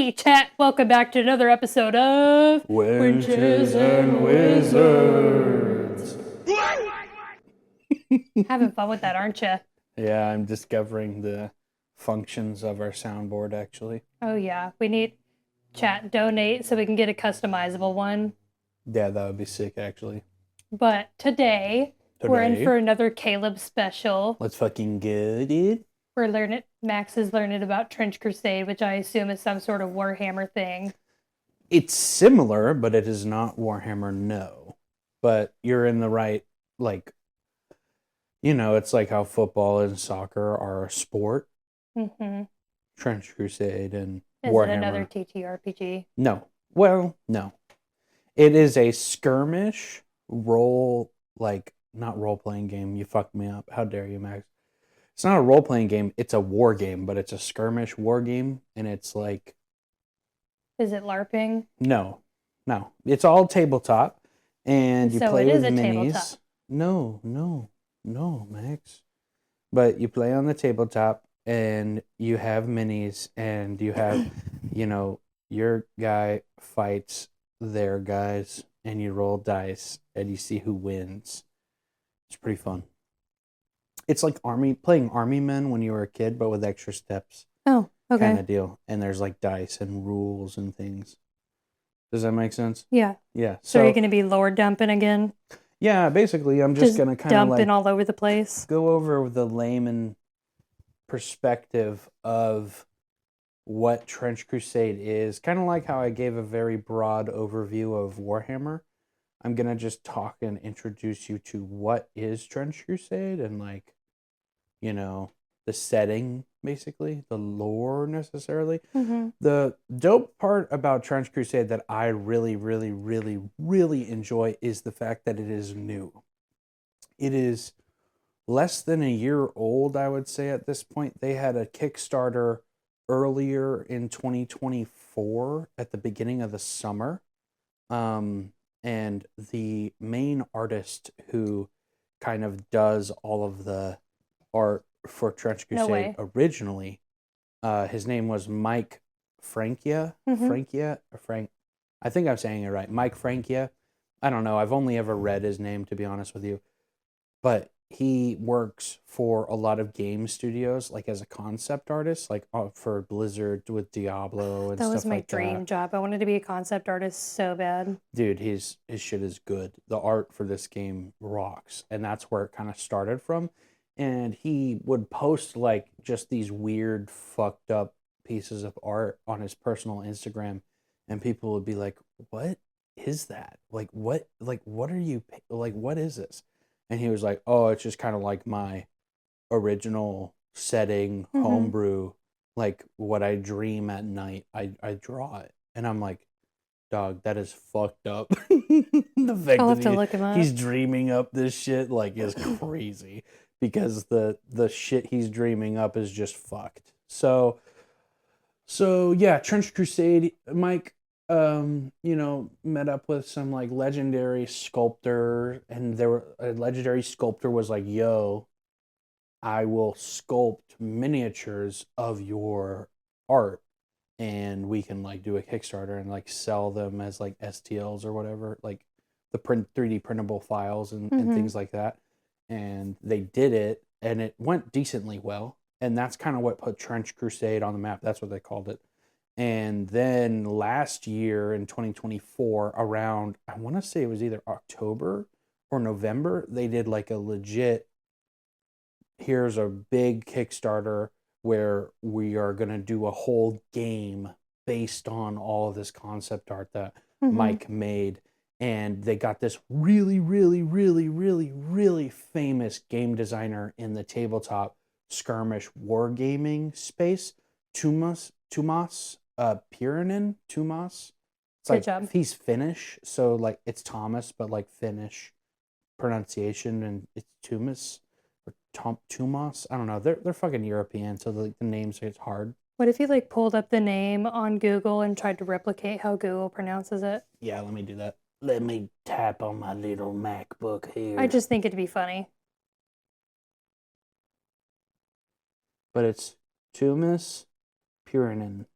Hey, chat, welcome back to another episode of Witches and Wizards. Having fun with that, aren't you? Yeah, I'm discovering the functions of our soundboard actually. Oh, yeah. We need chat donate so we can get a customizable one. Yeah, that would be sick actually. But today, we're in Today, for another Caleb special. let's fucking get it. Max is learning about Trench Crusade, which I assume is some sort of Warhammer thing. It's similar, but it is not Warhammer, no. But you're in the right, like, it's like how football and soccer are a sport. Mm-hmm. Trench Crusade and Is Warhammer. it another TTRPG? No. Well, no. It is a skirmish not role playing game. You fucked me up. How dare you, Max? It's not a role playing game. It's a war game, but it's a skirmish war game, and it's like Is it LARPing? no. It's all tabletop, and you So play it is with a minis. tabletop. No, Max. But you play on the tabletop, and you have minis, and you have, your guy fights their guys, and you roll dice, and you see who wins. It's pretty fun. It's like playing army men when you were a kid, but with extra steps. Oh, okay. Kind of deal. And there's like dice and rules and things. Does that make sense? Yeah. Yeah. So are you going to be lore dumping again? Yeah, basically, I'm just going to kind of dumping all over the place. Go over the layman perspective of what Trench Crusade is. Kind of like how I gave a very broad overview of Warhammer. I'm going to just talk and introduce you to what is Trench Crusade and the setting, basically, the lore necessarily. Mm-hmm. The dope part about Trench Crusade that I really, really, really, really enjoy is the fact that it is new. It is less than a year old, I would say, at this point. They had a Kickstarter earlier in 2024 at the beginning of the summer. And the main artist who kind of does all of the art for Trench Crusade originally, his name was Mike Frankia. Mm-hmm. I think I'm saying it right. Mike Frankia. I don't know. I've only ever read his name, to be honest with you. But he works for a lot of game studios, like as a concept artist, like for Blizzard with Diablo and stuff like that. That was my dream job. I wanted to be a concept artist so bad. Dude, his shit is good. The art for this game rocks, and that's where it kind of started from. And he would post like just these weird, fucked up pieces of art on his personal Instagram, and people would be like, "What is that? Like, what? Like, what are you? Like, what is this?" And he was like, "Oh, it's just kind of like my original setting, homebrew, like what I dream at night. I draw it." And I'm like, "Dog, that is fucked up." The fact I'll have to look him up. He's dreaming up this shit like is crazy because the shit he's dreaming up is just fucked. So yeah, Trench Crusade, Mike met up with some like legendary sculptor, and a legendary sculptor was like, "Yo, I will sculpt miniatures of your art, and we can like do a Kickstarter and like sell them as like STLs or whatever, like the 3D printable files and things like that." And they did it, and it went decently well. And that's kind of what put Trench Crusade on the map. That's what they called it. And then last year in 2024, around, I want to say it was either October or November, they did like a legit, here's a big Kickstarter where we are going to do a whole game based on all of this concept art that Mike made. And they got this really, really, really, really, really famous game designer in the tabletop skirmish wargaming space, Tumas Pirinen. It's like, he's Finnish, so like it's Thomas, but like Finnish pronunciation, and it's Tumas or Tumas. I don't know. They're fucking European, so the names it's hard. What if you like pulled up the name on Google and tried to replicate how Google pronounces it? Yeah, let me do that. Let me tap on my little MacBook here. I just think it'd be funny. But it's Tumas Pirinen.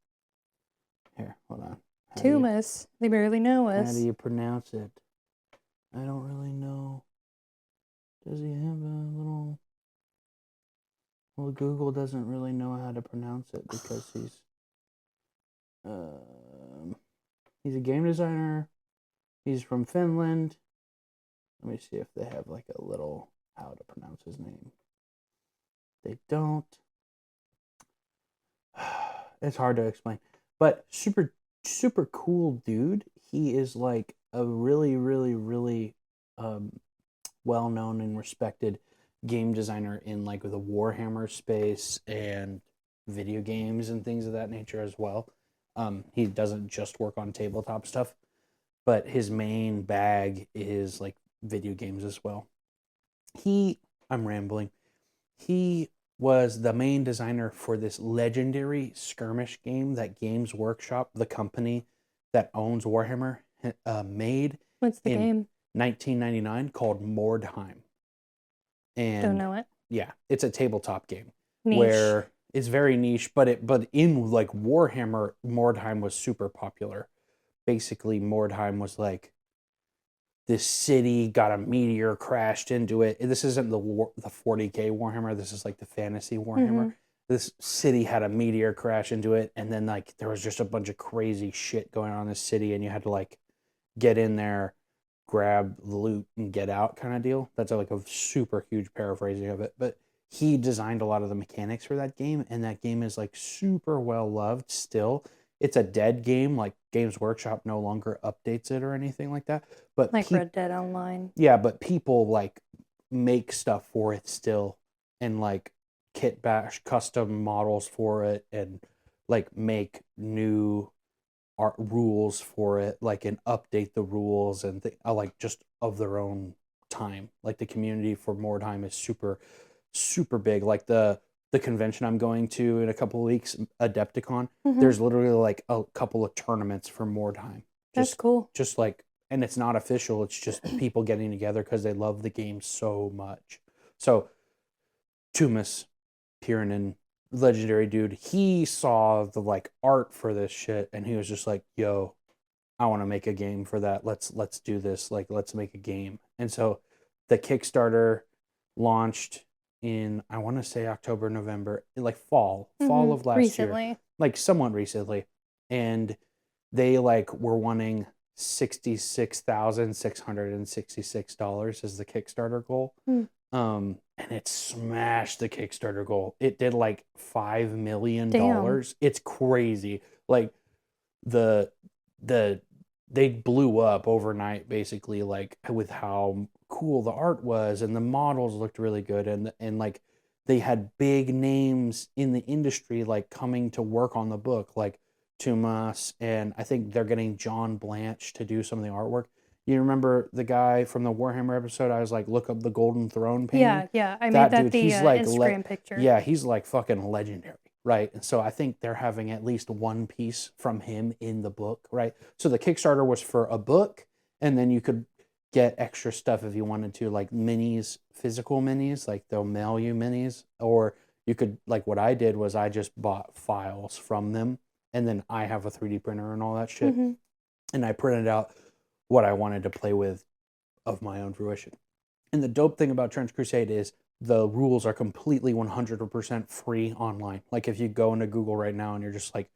Here, hold on. Tumas. They barely know How us. do you pronounce it? I don't really know. Does he have a little... Well, Google doesn't really know how to pronounce it because he's a game designer. He's from Finland. Let me see if they have like a little how to pronounce his name. They don't. It's hard to explain. But super, super cool dude. He is like a really, really, really well-known and respected game designer in like the Warhammer space and video games and things of that nature as well. He doesn't just work on tabletop stuff, but his main bag is like video games as well. I'm rambling. He was the main designer for this legendary skirmish game that Games Workshop, the company that owns Warhammer, made What's the in game? 1999 called Mordheim. And Don't know it. yeah, it's a tabletop game Niche. where it's very niche, but in like Warhammer, Mordheim was super popular. Basically, Mordheim was like this city got a meteor crashed into it. This isn't the 40K Warhammer. This is like the fantasy Warhammer. This city had a meteor crash into it, and then like there was just a bunch of crazy shit going on in this city, and you had to like get in there, grab the loot, and get out kind of deal. That's like a super huge paraphrasing of it, but he designed a lot of the mechanics for that game, and that game is like super well loved still. It's a dead game, like Games Workshop no longer updates it or anything like that. But like Red Dead Online. Yeah, but people like make stuff for it still, and like kit bash custom models for it, and like make new art rules for it, like and update the rules and like just of their own time. Like the community for Mordheim is super, super big. Like the convention I'm going to in a couple of weeks, Adepticon, there's literally like a couple of tournaments for Mordheim. That's cool. Just like, and it's not official. It's just people getting together because they love the game so much. So, Tumas, Kieran, legendary dude, he saw the like art for this shit, and he was just like, "Yo, I want to make a game for that. Let's do this. Like, let's make a game." And so, the Kickstarter launched in, I want to say, October, November, like fall of last year, like somewhat recently, and they like were wanting $66,666 as the Kickstarter goal. And it smashed the Kickstarter goal. It did like $5 million. It's crazy. Like the they blew up overnight, basically, like with how cool the art was, and the models looked really good, and like they had big names in the industry like coming to work on the book, like Tumas, and I think they're getting John Blanche to do some of the artwork. You remember the guy from the Warhammer episode? I was like, look up the Golden Throne painting. Yeah. I made that dude, the like Instagram picture. Yeah, he's like fucking legendary, right? And so I think they're having at least one piece from him in the book, right? So the Kickstarter was for a book, and then you could get extra stuff if you wanted to, like minis, physical minis, like they'll mail you minis, or you could, like what I did was I just bought files from them, and then I have a 3D printer and all that shit, and I printed out what I wanted to play with of my own fruition. And the dope thing about Trench Crusade is the rules are completely 100% free online. Like if you go into Google right now and you're just like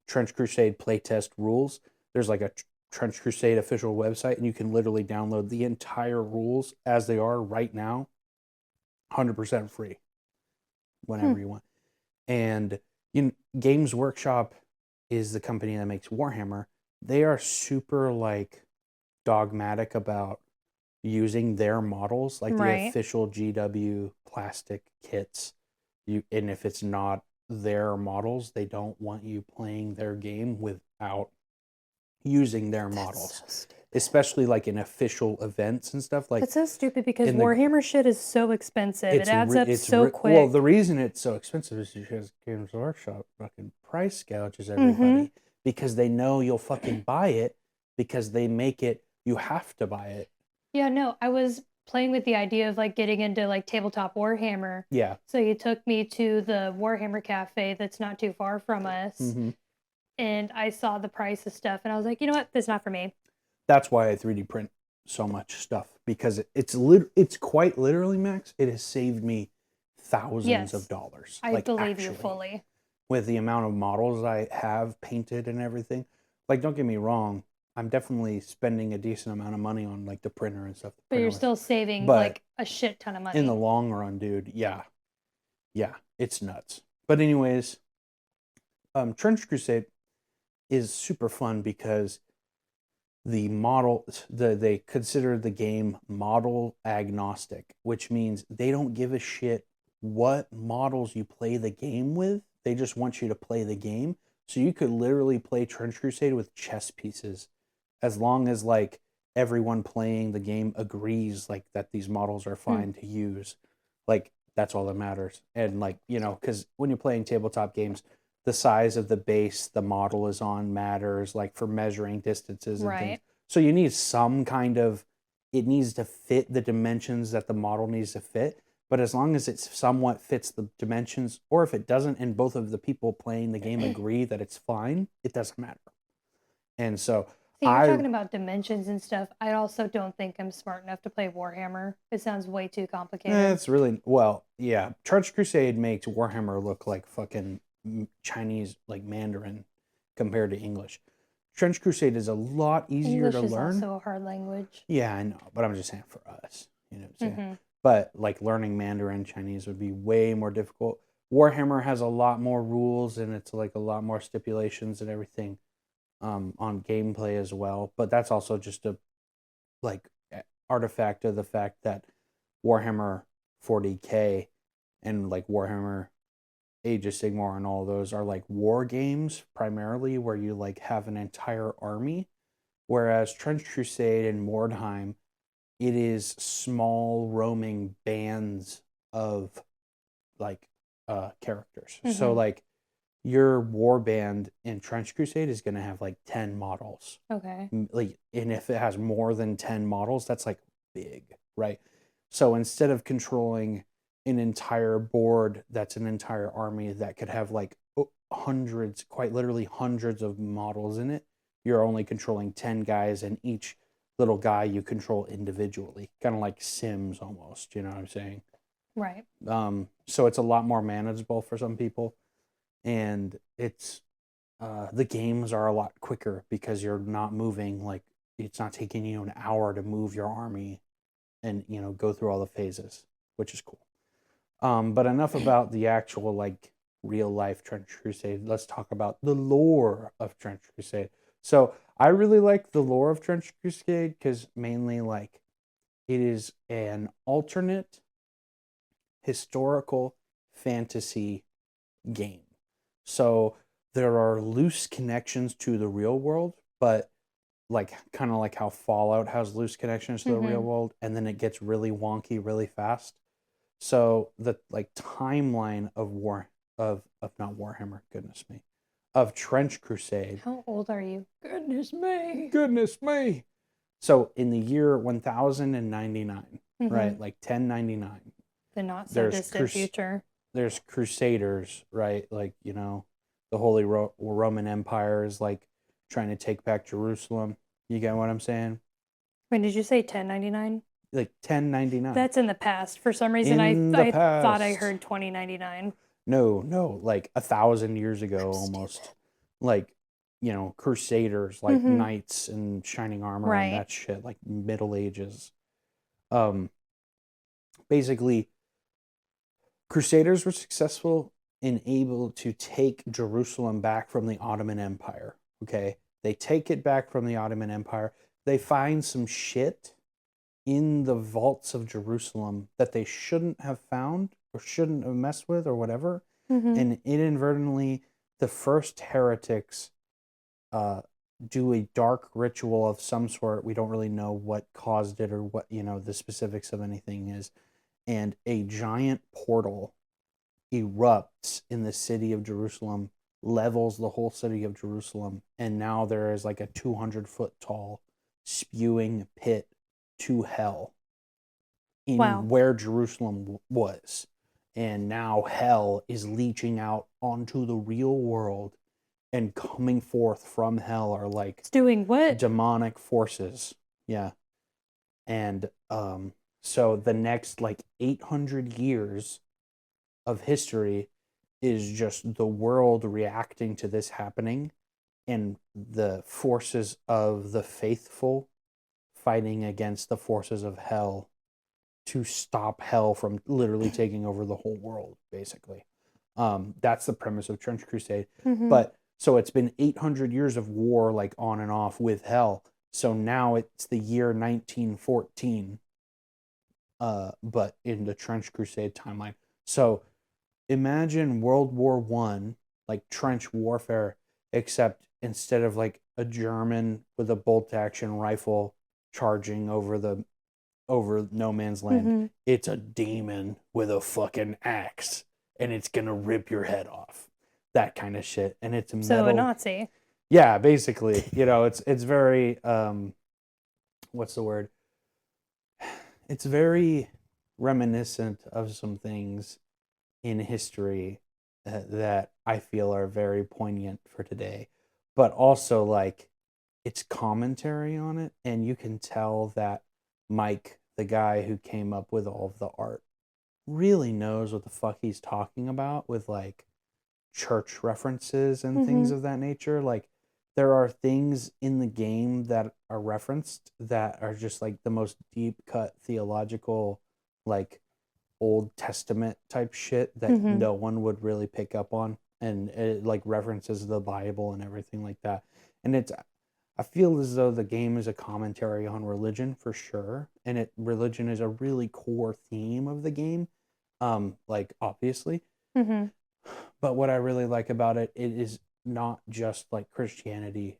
Trench Crusade playtest rules, there's like a Trench Crusade official website, and you can literally download the entire rules as they are right now, 100% free whenever you want. And Games Workshop is the company that makes Warhammer. They are super like dogmatic about using their models, like the official GW plastic kits. And if it's not their models, they don't want you playing their game without using their models. So especially like in official events and stuff. Like that's so stupid because Warhammer shit is so expensive. It adds up so quick. Well, the reason it's so expensive is because Games Workshop fucking price gouges everybody because they know you'll fucking buy it because they make it. You have to buy it. Yeah, no, I was playing with the idea of like getting into like tabletop Warhammer. Yeah. So you took me to the Warhammer Cafe that's not too far from us. and I saw the price of stuff, and I was like, you know what, this is not for me. That's why I 3D print so much stuff, because it's quite literally, Max, it has saved me thousands of Yes, dollars. I Like, believe you actually, fully. with the amount of models I have painted and everything. Like, don't get me wrong, I'm definitely spending a decent amount of money on like the printer and stuff, the But you're printer. still saving But like a shit ton of in the money. long run, dude, yeah, yeah, it's nuts. But anyways, Trench Crusade is super fun because they consider the game model agnostic, which means they don't give a shit what models you play the game with. They just want you to play the game. So you could literally play Trench Crusade with chess pieces, as long as like everyone playing the game agrees like that these models are Hmm. fine to use. Like, that's all that matters. And like, because when you're playing tabletop games, the size of the base the model is on matters, like for measuring distances and things. Right. So you need some kind of, it needs to fit the dimensions that the model needs to fit. But as long as it somewhat fits the dimensions, or if it doesn't, and both of the people playing the game agree that it's fine, it doesn't matter. And so See, you're I, talking about dimensions and stuff. I also don't think I'm smart enough to play Warhammer. It sounds way too complicated. it's really, well, yeah. Charge Crusade makes Warhammer look like fucking Chinese, like Mandarin, compared to English. Trench Crusade is a lot easier to English is learn. also a hard language. Yeah, I know, but I'm just saying for us, you know what I'm saying? Hmm. But like learning Mandarin Chinese would be way more difficult. Warhammer has a lot more rules, and it's like a lot more stipulations and everything on gameplay as well. But that's also just a like artifact of the fact that Warhammer 40K and like Warhammer Age of Sigmar and all those are like war games primarily, where you like have an entire army, whereas Trench Crusade and Mordheim, it is small roaming bands of like characters. So Hmm. like your war band in Trench Crusade is going to have like 10 models. Okay. Like, and if it has more than 10 models, that's like big, right? So instead of controlling an entire board that's an entire army that could have like hundreds, quite literally hundreds of models in it, you're only controlling 10 guys, and each little guy you control individually, kind of like Sims almost, you know what I'm saying? Right. So it's a lot more manageable for some people, and it's the games are a lot quicker because you're not moving, like it's not taking you an hour to move your army and go through all the phases, which is cool. But enough about the actual like real life Trench Crusade. Let's talk about the lore of Trench Crusade. So I really like the lore of Trench Crusade because mainly like it is an alternate historical fantasy game. So there are loose connections to the real world, but like kind of like how Fallout has loose connections to the real Hmm. world, and then it gets really wonky really fast. So the like timeline of not Warhammer, goodness me, of Trench Crusade. How old are you? Goodness me. Goodness me. So in the year 1099, Hmm. right? Like 1099, The not so there's distant future. there's crusaders, right? Like, the Holy Roman Empire is like trying to take back Jerusalem. You get what I'm saying? When did you say 1099? Like 1099. That's in the past. For some reason, I In the I thought I past. heard 2099. No, no, like 1,000 years ago I'm almost. stupid. Like, crusaders, like Hmm. knights in shining armor and Right. that shit, like Middle Ages. Um, Basically, Crusaders were successful and able to take Jerusalem back from the Ottoman Empire. Okay. They take it back from the Ottoman Empire. They find some shit in the vaults of Jerusalem that they shouldn't have found or shouldn't have messed with or whatever. Hmm. And inadvertently, the first heretics uh, do a dark ritual of some sort. We don't really know what caused it or what, the specifics of anything is. And a giant portal erupts in the city of Jerusalem, levels the whole city of Jerusalem, and now there is like a 200-foot tall spewing pit to hell in Wow. where Jerusalem was. And now hell is leaching out onto the real world, and coming forth from hell are like It's doing what? demonic forces. Yeah. And so the next like 800 years of history is just the world reacting to this happening and the forces of the faithful fighting against the forces of hell to stop hell from literally taking over the whole world, basically. That's the premise of Trench Crusade. Mm-hmm. But so it's been 800 years of war, like on and off with hell. So now it's the year 1914, but in the Trench Crusade timeline. So imagine World War One, like trench warfare, except instead of like a German with a bolt action rifle charging over no man's land, Mm-hmm. it's a demon with a fucking axe and it's gonna rip your head off. That kind of shit. And it's metal. So a Nazi. Yeah, basically. It's very what's the word? It's very reminiscent of some things in history that I feel are very poignant for today, but also like it's commentary on it, and you can tell that Mike, the guy who came up with all of the art, really knows what the fuck he's talking about with like church references and things Mm-hmm. of that nature. Like there are things in the game that are referenced that are just like the most deep cut theological, like Old Testament type shit that Mm-hmm. no one would really pick up on, and it like references the Bible and everything like that. And it's I feel as though the game is a commentary on religion for sure, and religion is a really core theme of the game. Like obviously, Mm-hmm. but what I really like about it, it is not just like Christianity.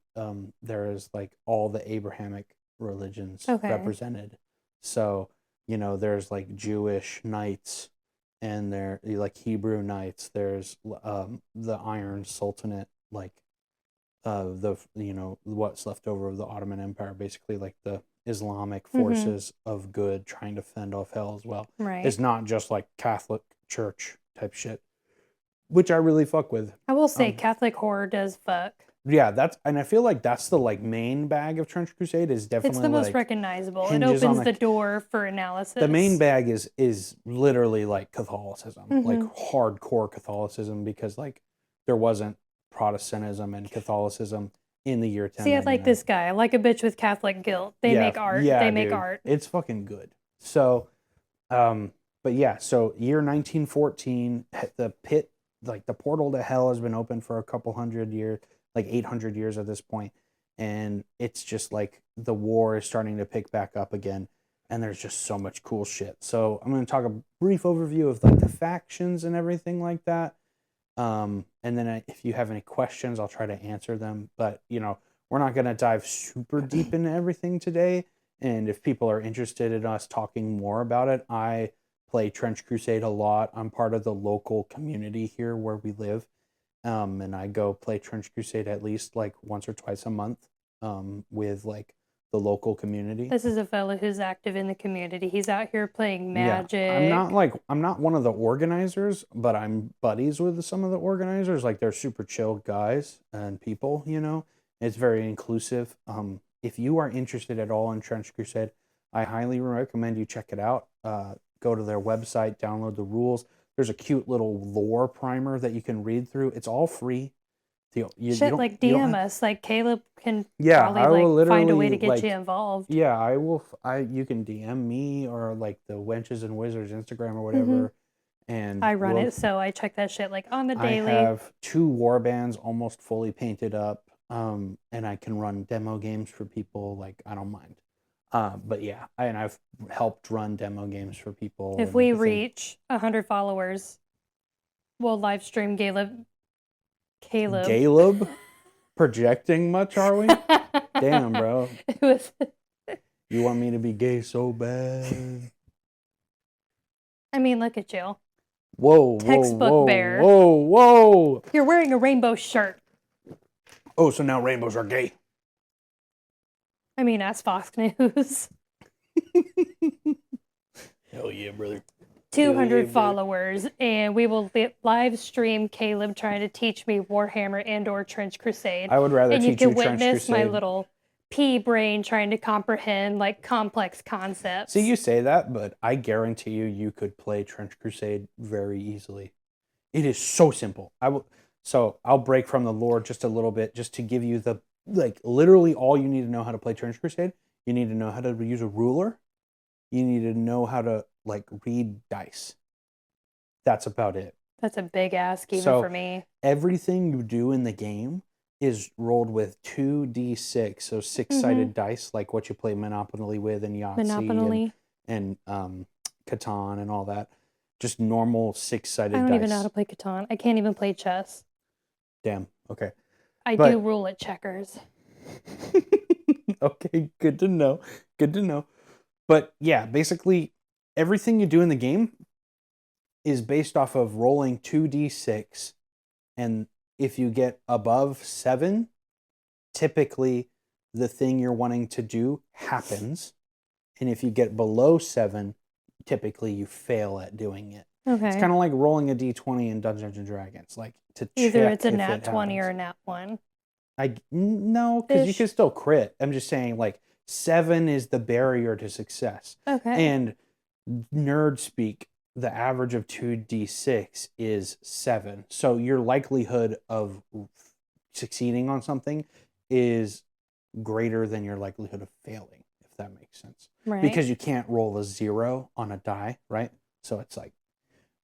There is like all the Abrahamic religions Okay. represented. So, there's like Jewish knights and there like Hebrew knights. There's the Iron Sultanate, like what's left over of the Ottoman Empire, basically like the Islamic forces of good trying to fend off hell as well. Right. It's not just like Catholic Church type shit, which I really fuck with. I will say Catholic horror does fuck. Yeah, and I feel like that's the like main bag of Trench Crusade is definitely It's the most like recognizable. It hinges on opens the door for analysis. the main bag is literally like Catholicism, like hardcore Catholicism, because like there wasn't Protestantism and Catholicism in the year 1099. See, I like this guy. I like a bitch with Catholic guilt. They make art. Yeah, they make dude, art. it's fucking good. So, but yeah, so year 1914, the pit, like the portal to hell has been open for a couple hundred years, like 800 years at this point, and it's just like the war is starting to pick back up again, and there's just so much cool shit. So I'm going to talk a brief overview of like the factions and everything like that. And then if you have any questions, I'll try to answer them. But we're not going to dive super deep into everything today. And if people are interested in us talking more about it, I play Trench Crusade a lot. I'm part of the local community here where we live. And I go play Trench Crusade at least like once or twice a month with like the local community. This is a fellow who's active in the community. He's out here playing magic. Yeah, I'm not one of the organizers, but I'm buddies with some of the organizers. Like they're super chill guys and people, It's very inclusive. If you are interested at all in Trench Crusade, I highly recommend you check it out. Go to their website, download the rules. There's a cute little lore primer that you can read through. It's all free. Like DM us. Like Caleb can I will probably find a way literally, to get you involved. Yeah, I will. You can DM me or like the Wenches and Wizards Instagram or whatever. And I run it, so I check that shit like on the daily. I have 2 war bands almost fully painted up, and I can run demo games for people. Like I don't mind. But yeah, and I've helped run demo games for people. If we reach 100 followers, we'll live stream Caleb. Caleb? Projecting much, are we? Damn, bro. You want me to be gay so bad? I mean, look at you. Whoa, Textbook bear. Whoa. You're wearing a rainbow shirt. Oh, so now rainbows are gay. I mean, that's Fox News. Hell yeah, brother. 200 Believe it. followers, and we will live stream Caleb trying to teach me Warhammer and/or Trench Crusade. I would rather And you teach you can Trench witness my Crusade. little pea brain trying to comprehend like complex concepts. See, you say that, but I guarantee you could play Trench Crusade very easily. It is so simple. So I'll break from the lore just a little bit, just to give you the like literally all you need to know how to play Trench Crusade. You need to know how to use a ruler. You need to know how to like read dice. That's about it. That's a big ask even So for me. everything you do in the game is rolled with 2d6, so six-sided dice, like what you play Monopoly with and Yahtzee Monopoly. and Catan and all that. Just normal six-sided I don't dice. even know how to play Catan. I can't even play chess. Damn. Okay. I But- do rule at checkers. Okay, good to know. Good to know. But yeah, basically everything you do in the game is based off of rolling 2d6, and if you get above 7, typically the thing you're wanting to do happens, and if you get below 7, typically you fail at doing it. Okay. It's kind of like rolling a d20 in Dungeons and Dragons, like to Either check it's a if nat it 20 or happens. a nat 1. No, because you Ish. can still crit. I'm just saying, like 7 is the barrier to success. Okay. And nerd speak, the average of 2d6 is 7. So your likelihood of succeeding on something is greater than your likelihood of failing, if that makes sense. Right. Because you can't roll a 0 on a die, right? So it's like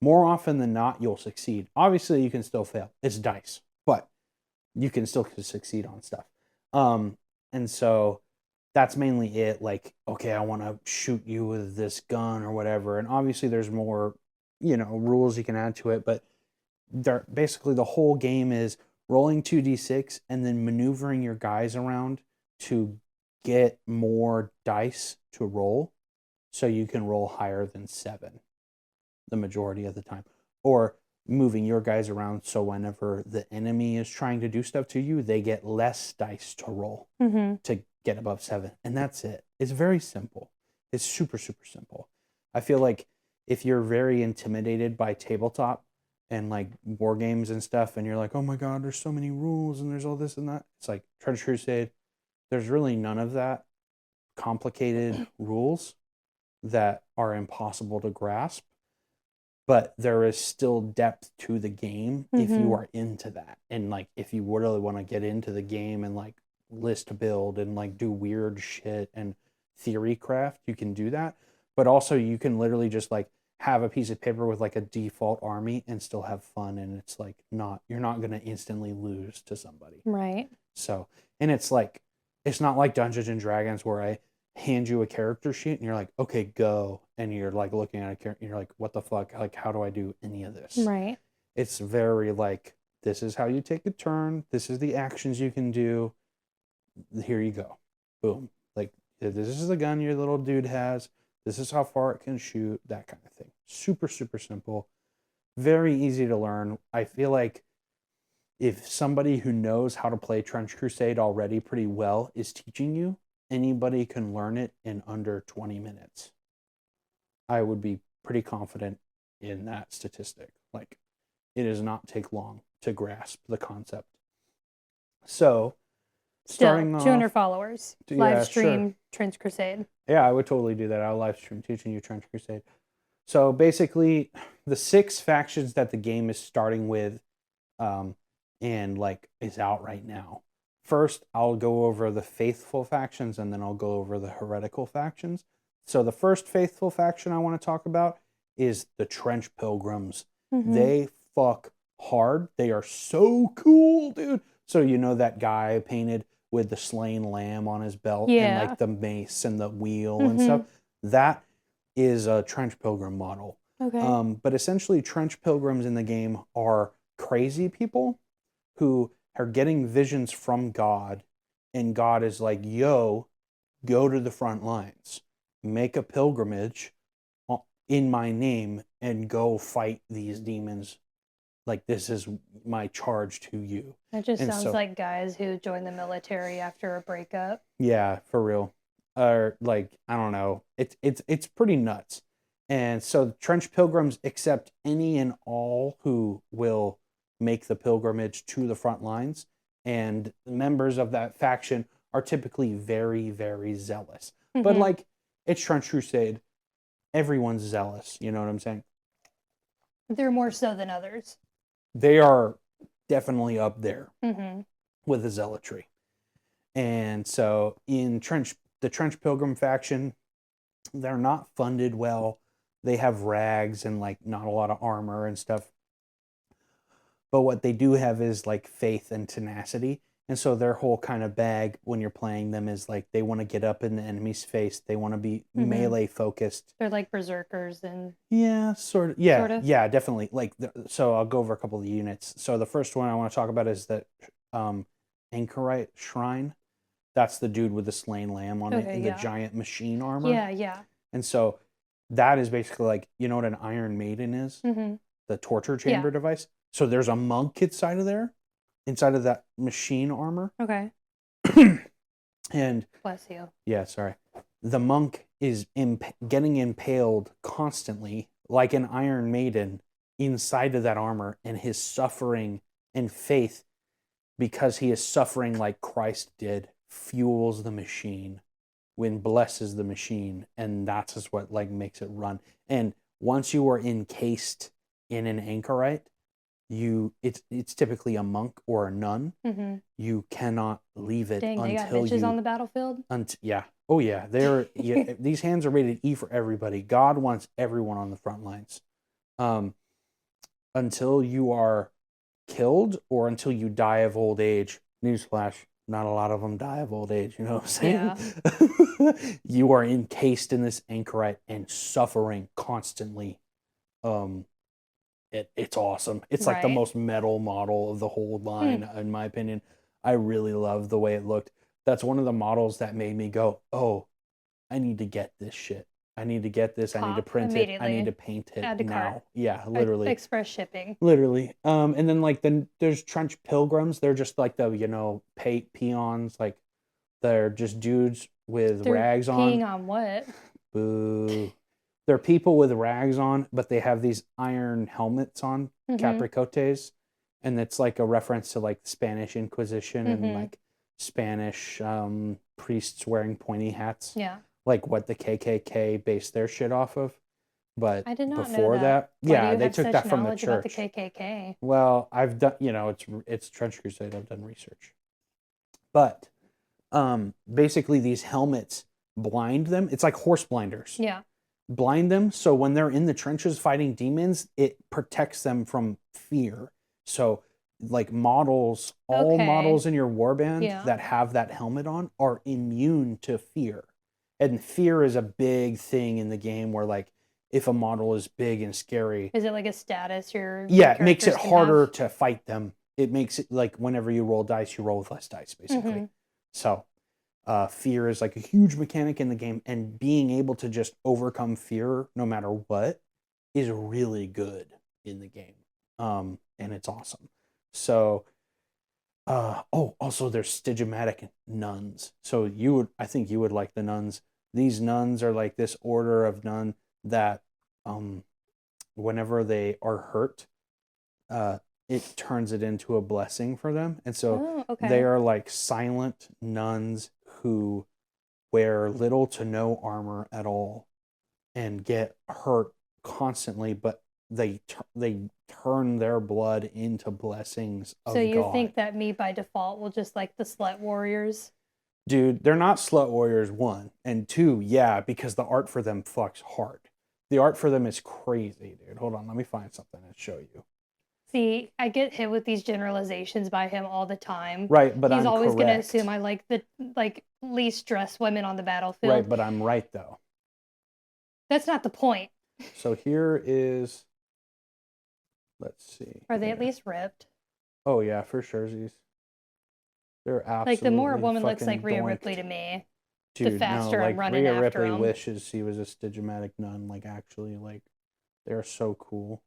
more often than not, you'll succeed. Obviously, you can still fail. It's dice, but you can still succeed on stuff. And so that's mainly it. Like, okay, I want to shoot you with this gun or whatever. And obviously there's more, rules you can add to it, but basically the whole game is rolling 2d6 and then maneuvering your guys around to get more dice to roll so you can roll higher than 7 the majority of the time. Or moving your guys around so whenever the enemy is trying to do stuff to you, they get less dice to roll to get above 7. And that's it. It's very simple. It's super, super simple. I feel like if you're very intimidated by tabletop and like war games and stuff, and you're like, oh my God, there's so many rules and there's all this and that. It's like Trench Crusade. There's really none of that complicated rules that are impossible to grasp. But there is still depth to the game if you are into that. And like if you really want to get into the game and like list build and like do weird shit and theory craft, you can do that. But also you can literally just like have a piece of paper with like a default army and still have fun, and it's like you're not going to instantly lose to somebody. Right. So, and it's like it's not like Dungeons and Dragons where I hand you a character sheet and you're like, okay, go, and you're like looking at a character and you're like, what the fuck, like how do I do any of this? Right. It's very like, this is how you take a turn, this is the actions you can do, here you go, boom, like this is the gun your little dude has, this is how far it can shoot, that kind of thing. Super, super simple, very easy to learn. I feel like if somebody who knows how to play Trench Crusade already pretty well is teaching you, anybody can learn it in under 20 minutes. I would be pretty confident in that statistic. Like, it does not take long to grasp the concept. So, starting Still, 200 off, followers. Yeah, Live stream sure. Trench Crusade. Yeah, I would totally do that. I'll live stream teaching you Trench Crusade. So basically, the 6 factions that the game is starting with, and like is out right now. First, I'll go over the faithful factions, and then I'll go over the heretical factions. So the first faithful faction I want to talk about is the Trench Pilgrims. They fuck hard. They are so cool, dude. So you know that guy painted with the slain lamb on his belt and like the mace and the wheel and stuff? That is a Trench Pilgrim model. Okay. But essentially, Trench Pilgrims in the game are crazy people who are getting visions from God, and God is like, yo, go to the front lines, make a pilgrimage in my name, and go fight these demons. Like, this is my charge to you. That just And sounds so- like guys who join the military after a breakup. Yeah, for real. Or like, I don't know. It's pretty nuts. And so trench pilgrims accept any and all who will make the pilgrimage to the front lines. And members of that faction are typically very, very zealous. But Mhm. like, it's Trench Crusade. Everyone's zealous. You know what I'm saying? They're more so than others. They are definitely up there Mm-hmm. with the zealotry. And so in the Trench Pilgrim faction, they're not funded well. They have rags and like not a lot of armor and stuff. But what they do have is like faith and tenacity. And so their whole kind of bag when you're playing them is like they want to get up in the enemy's face. They want to be melee focused. They're like berserkers and Yeah, sort of. Yeah, Sort of? yeah, definitely. Like, so I'll go over a couple of the units. So the first one I want to talk about is that Anchorite Shrine. That's the dude with the slain lamb on it Okay, and the yeah. giant machine armor. yeah. And so that is basically like, you know what an Iron Maiden is? Mm-hmm. The torture chamber device. So there's a monk inside of there, inside of that machine armor. Okay. And Bless you. yeah, sorry. The monk is getting impaled constantly like an Iron Maiden inside of that armor, and his suffering and faith, because he is suffering like Christ did, fuels the machine, when blesses the machine, and that's just what like makes it run. And once you are encased in an anchorite, it's typically a monk or a nun. Mm-hmm. You cannot leave it Dang, they got until bitches you on the battlefield? yeah. Oh yeah, these hands are rated E for everybody. God wants everyone on the front lines. Until you are killed or until you die of old age. Newsflash, not a lot of them die of old age, you know what I'm saying? Yeah. You are encased in this anchorite and suffering constantly. It's awesome. It's like the Right. most metal model of the whole line, in my opinion. I really love the way it looked. That's one of the models that made me go, oh, I need to get this shit. I need to get this. I need to Cop print it. I need to immediately. paint it Add to now. cart. Yeah, literally. Express shipping. Literally. And then like there's trench pilgrims. They're just like the, peons. Like they're just dudes with They're rags peeing on. on what? Boo. They're people with rags on, but they have these iron helmets on, capricotes, and it's like a reference to like the Spanish Inquisition and like Spanish priests wearing pointy hats. Yeah. Like what the KKK based their shit off of. But I did not know before that, Why do yeah, you they have took such that from the knowledge about the church. KKK? Well, I've done, it's Trench Crusade. I've done research. But basically these helmets blind them. It's like horse blinders. Yeah. Blind them so when they're in the trenches fighting demons, it protects them from fear. So like all models in your warband that have that helmet on are immune to fear. And fear is a big thing in the game where like if a model is big and scary, is it like a status it makes it harder to fight them. It makes it like whenever you roll dice, you roll with less dice basically. So fear is like a huge mechanic in the game, and being able to just overcome fear no matter what is really good in the game. And it's awesome. So, also there's Stygimatic nuns. So I think you would like the nuns. These nuns are like this order of nun that, whenever they are hurt, it turns it into a blessing for them. And so they are like silent nuns who wear little to no armor at all and get hurt constantly, but they turn their blood into blessings of God. So you think that me by default will just like the slut warriors? Dude, they're not slut warriors, 1. And 2, yeah, because the art for them fucks hard. The art for them is crazy, dude. Hold on, let me find something and show you. See, I get hit with these generalizations by him all the time. Right, but he's always going to assume I like the least dressed women on the battlefield. Right, but I'm right though. That's not the point. So here is, let's see. Are they at least ripped? Oh yeah, for sure. They're absolutely like the more a woman looks like Rhea Ripley to me, dude, the faster I'm running Rhea after Ripley them. wishes she was a Stygimatic nun. Like actually, like they're so cool.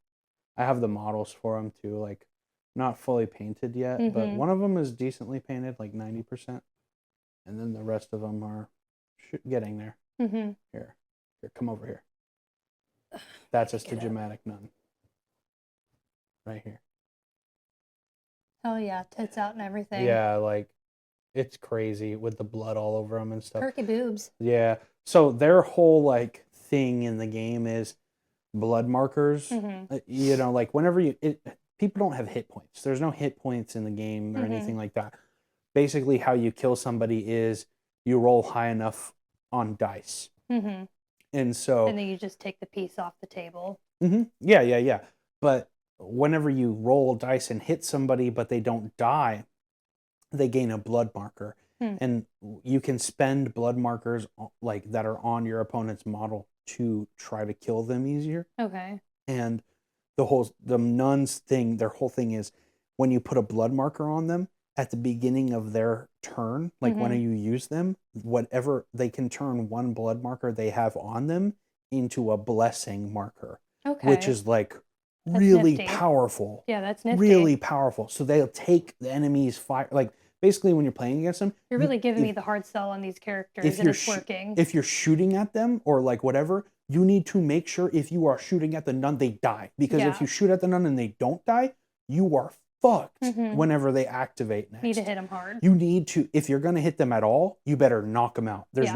I have the models for them too, like not fully painted yet, but one of them is decently painted, like 90%, and then the rest of them are getting there. Here, come over here. That's a Pick it up. stygimatic nun. Right here. Oh yeah, tits out and everything. Yeah, like it's crazy with the blood all over them and stuff. Perky boobs. Yeah. So their whole like thing in the game is blood markers. You know, like whenever people don't have hit points. There's no hit points in the game or anything like that. Basically, how you kill somebody is you roll high enough on dice. And so, and then you just take the piece off the table. Yeah. But whenever you roll dice and hit somebody, but they don't die, they gain a blood marker. And you can spend blood markers like that are on your opponent's model to try to kill them easier. Okay. And the nuns thing, their whole thing is when you put a blood marker on them at the beginning of their turn, like when you use them, whatever, they can turn one blood marker they have on them into a blessing marker. Okay. Which is like That's really nifty. powerful. Yeah, that's nifty. Really powerful. So they'll take the enemy's fire. Like basically, when you're playing against them, you're really giving me the hard sell on these characters, and it's working. If you're shooting at them or like whatever, you need to make sure if you are shooting at the nun, they die. Because if you shoot at the nun and they don't die, you are fucked whenever they activate next. Need to hit them hard. You need to, if you're going to hit them at all, you better knock them out. There's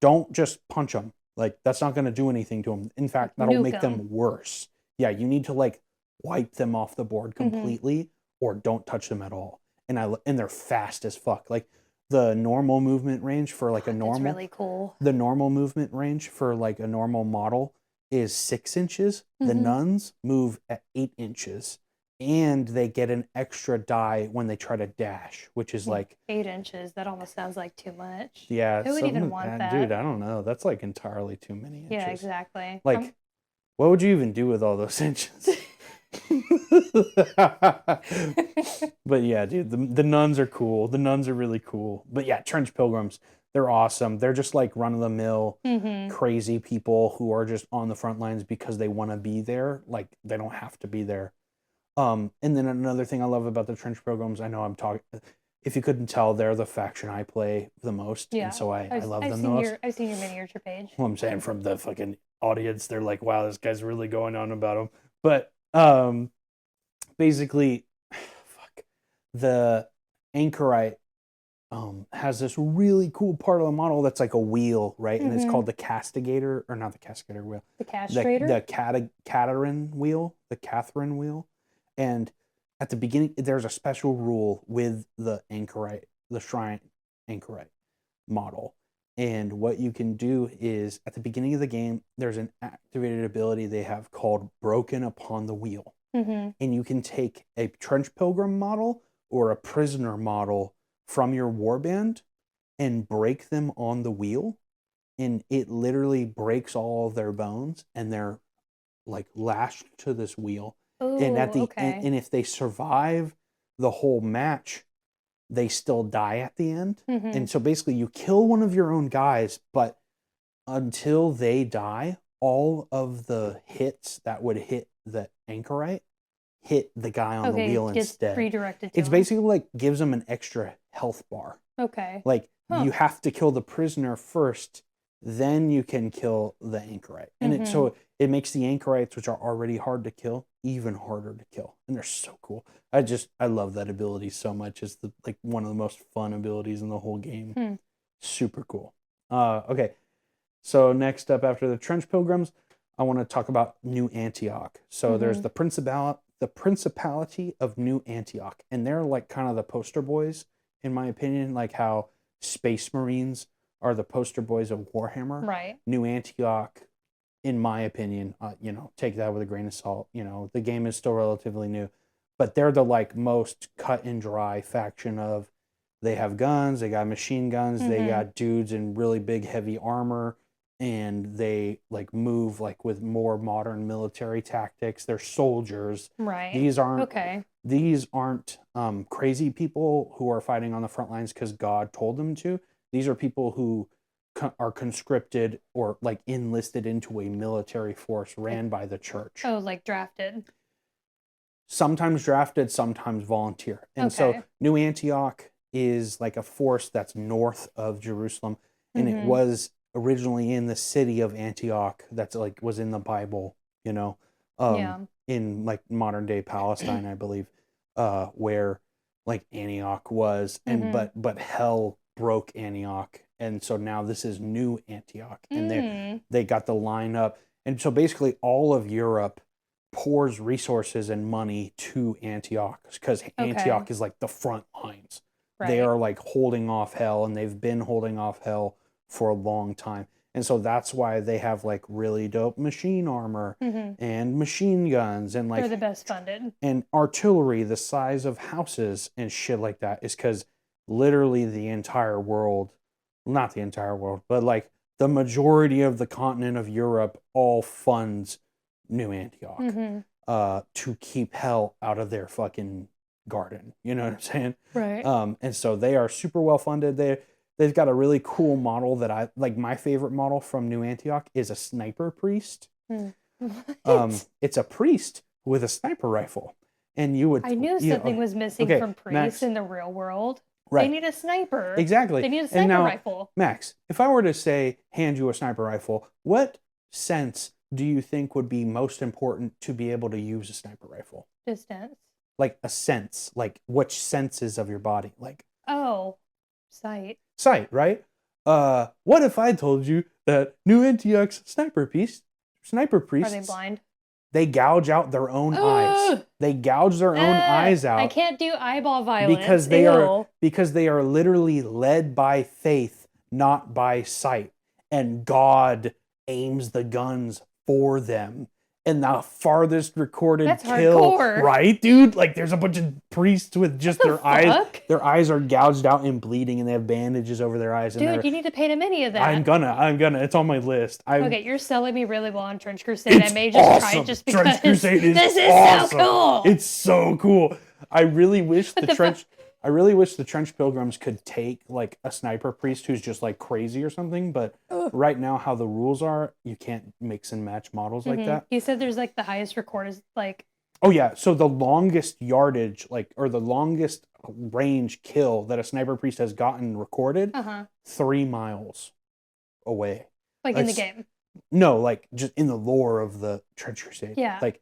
don't just punch them. Like that's not going to do anything to them. In fact, that'll make them worse. Yeah, you need to like wipe them off the board completely or don't touch them at all. And they're fast as fuck. Like the normal movement range for like a normal. That's really cool. The normal movement range for like a normal model is 6 inches. The nuns move at 8 inches. And they get an extra die when they try to dash, which is like 8 inches. That almost sounds like too much. Yeah. Who would even want that? Dude, I don't know. That's like entirely too many inches. Yeah, exactly. Like, what would you even do with all those inches? But yeah, dude, the nuns are cool. The nuns are really cool. But yeah, trench pilgrims, they're awesome. They're just like run-of-the-mill crazy people who are just on the front lines because they want to be there. Like they don't have to be there. And then another thing I love about the trench pilgrims, I know I'm talking, if you couldn't tell, they're the faction I play the most. Yeah. And so I love them the most. I've seen your miniature page. Well, I'm saying from the fucking audience, they're like, wow, this guy's really going on about him. But basically, the anchorite has this really cool part of the model that's like a wheel, right? And it's called the castigator, or not the castigator wheel. The castrator? The Catherine wheel. The Catherine wheel. And at the beginning, there's a special rule with the anchorite, the shrine anchorite model. And what you can do is, at the beginning of the game, there's an activated ability they have called Broken Upon the Wheel. And you can take a trench pilgrim model or a prisoner model from your warband and break them on the wheel. And it literally breaks all of their bones and they're like lashed to this wheel. Ooh, and at the okay. and if they survive the whole match, they still die at the end. And so basically you kill one of your own guys, but until they die, all of the hits that would hit the anchorite hit the guy on the wheel instead. Redirected to it's him. Basically like gives them an extra health bar. Okay. Like you have to kill the prisoner first, then you can kill the anchorite. And so it makes the anchorites, which are already hard to kill, even harder to kill. And they're so cool. I love that ability so much. It's like one of the most fun abilities in the whole game. Super cool. Okay. So next up after the trench pilgrims, I want to talk about New Antioch. So there's the Principality of New Antioch. And they're like kind of the poster boys, in my opinion, like how Space Marines are the poster boys of Warhammer. Right. New Antioch, in my opinion, take that with a grain of salt. The game is still relatively new, but they're the like most cut and dry faction of, they have guns, they got machine guns, they got dudes in really big heavy armor, and they like move like with more modern military tactics. They're soldiers. Right. These aren't crazy people who are fighting on the front lines because God told them to. These are people who are conscripted or like enlisted into a military force ran by the church. Oh, like drafted. Sometimes drafted, sometimes volunteer. And so New Antioch is like a force that's north of Jerusalem. And it was originally in the city of Antioch that's like was in the Bible, um, Yeah. in like modern day Palestine, I believe, where like Antioch was, and Mm-hmm. but hell broke Antioch, and so now this is new Antioch, and they got the line up, and so basically all of Europe pours resources and money to Antioch because Okay. Antioch is like the front lines. They Right. are like holding off hell, and they've been holding off hell for a long time. And so that's why they have like really dope machine armor Mm-hmm. and machine guns and They're the like best funded. and artillery the size of houses and shit like that is because literally the entire world, not the entire world, but like the majority of the continent of Europe all funds New Antioch Mm-hmm. to keep hell out of their fucking garden. You know what I'm saying? Right. And so they are super well funded. They've got a really cool model that I like. My favorite model from New Antioch is a sniper priest. Mm. What? It's a priest with a sniper rifle, and you would I knew something was missing okay, from priests Max, in the real world. They right? need a sniper. Exactly. They need a And sniper now, rifle. Max, if I were to say hand you a sniper rifle, what sense do you think would be most important to be able to use a sniper rifle? Distance. Like a sense, like which senses of your body, like Oh, sight. sight, right? What if I told you that New Antioch's sniper Are they priests, blind? they gouge out their own eyes. Ugh! They gouge their own eyes I out can't do eyeball violence. because Ew. they are literally led by faith, not by sight. And God aims the guns for them. And the farthest recorded That's kill, hardcore. right, dude? Like there's a bunch of priests with just What the fuck? their eyes are gouged out and bleeding, and they have bandages over their eyes. And Dude, you need to paint him any of that. I'm gonna. It's on my list. Okay, you're selling me really well on Trench Crusade. I It's may just try awesome. it just because Trench Crusade is this is awesome. so cool. It's so cool. I really wish What the the trench. fuck? I really wish the Trench Pilgrims could take like a sniper priest who's just like crazy or something. But Ugh. right now, how the rules are, you can't mix and match models like that. He said there's like the highest record is like Oh yeah. So the longest yardage, like, or the longest range kill that a sniper priest has gotten recorded, 3 miles away. like in the That's- game. No, like just in the lore of the Trench Crusade. Yeah. Like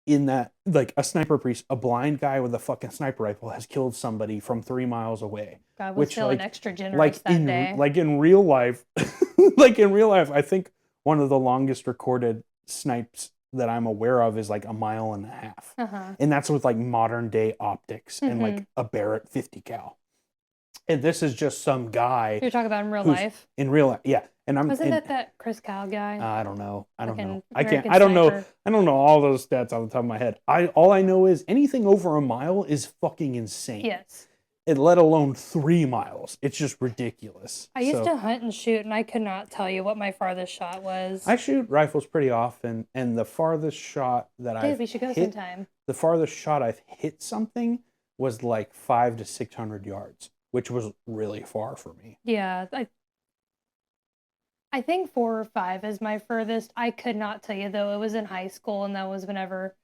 in that, like a sniper priest, a blind guy with a fucking sniper rifle has killed somebody from 3 miles away. God was which, feeling like- extra generous Like that day. in real life, like in real life, I think one of the longest recorded snipes that I'm aware of is like 1.5 miles. And that's with like modern day optics and like a Barrett 50 cal. And this is just some guy You're talking about in real who's- life. in real life. Yeah. And Wasn't that Chris Kyle guy? I don't know. I don't Fucking know. I can't. American I don't know. Sniper. I don't know all those stats off the top of my head. All I know is anything over 1 mile is fucking insane. Yes. And let alone 3 miles. It's just ridiculous. I used to hunt and shoot, and I could not tell you what my farthest shot was. I shoot rifles pretty often, and the farthest shot that Dude, we should go hit, sometime. the farthest shot I've hit something was like 500 to 600 yards, which was really far for me. Yeah, I think 4 or 5 is my furthest. I could not tell you though. It was in high school, and that was whenever,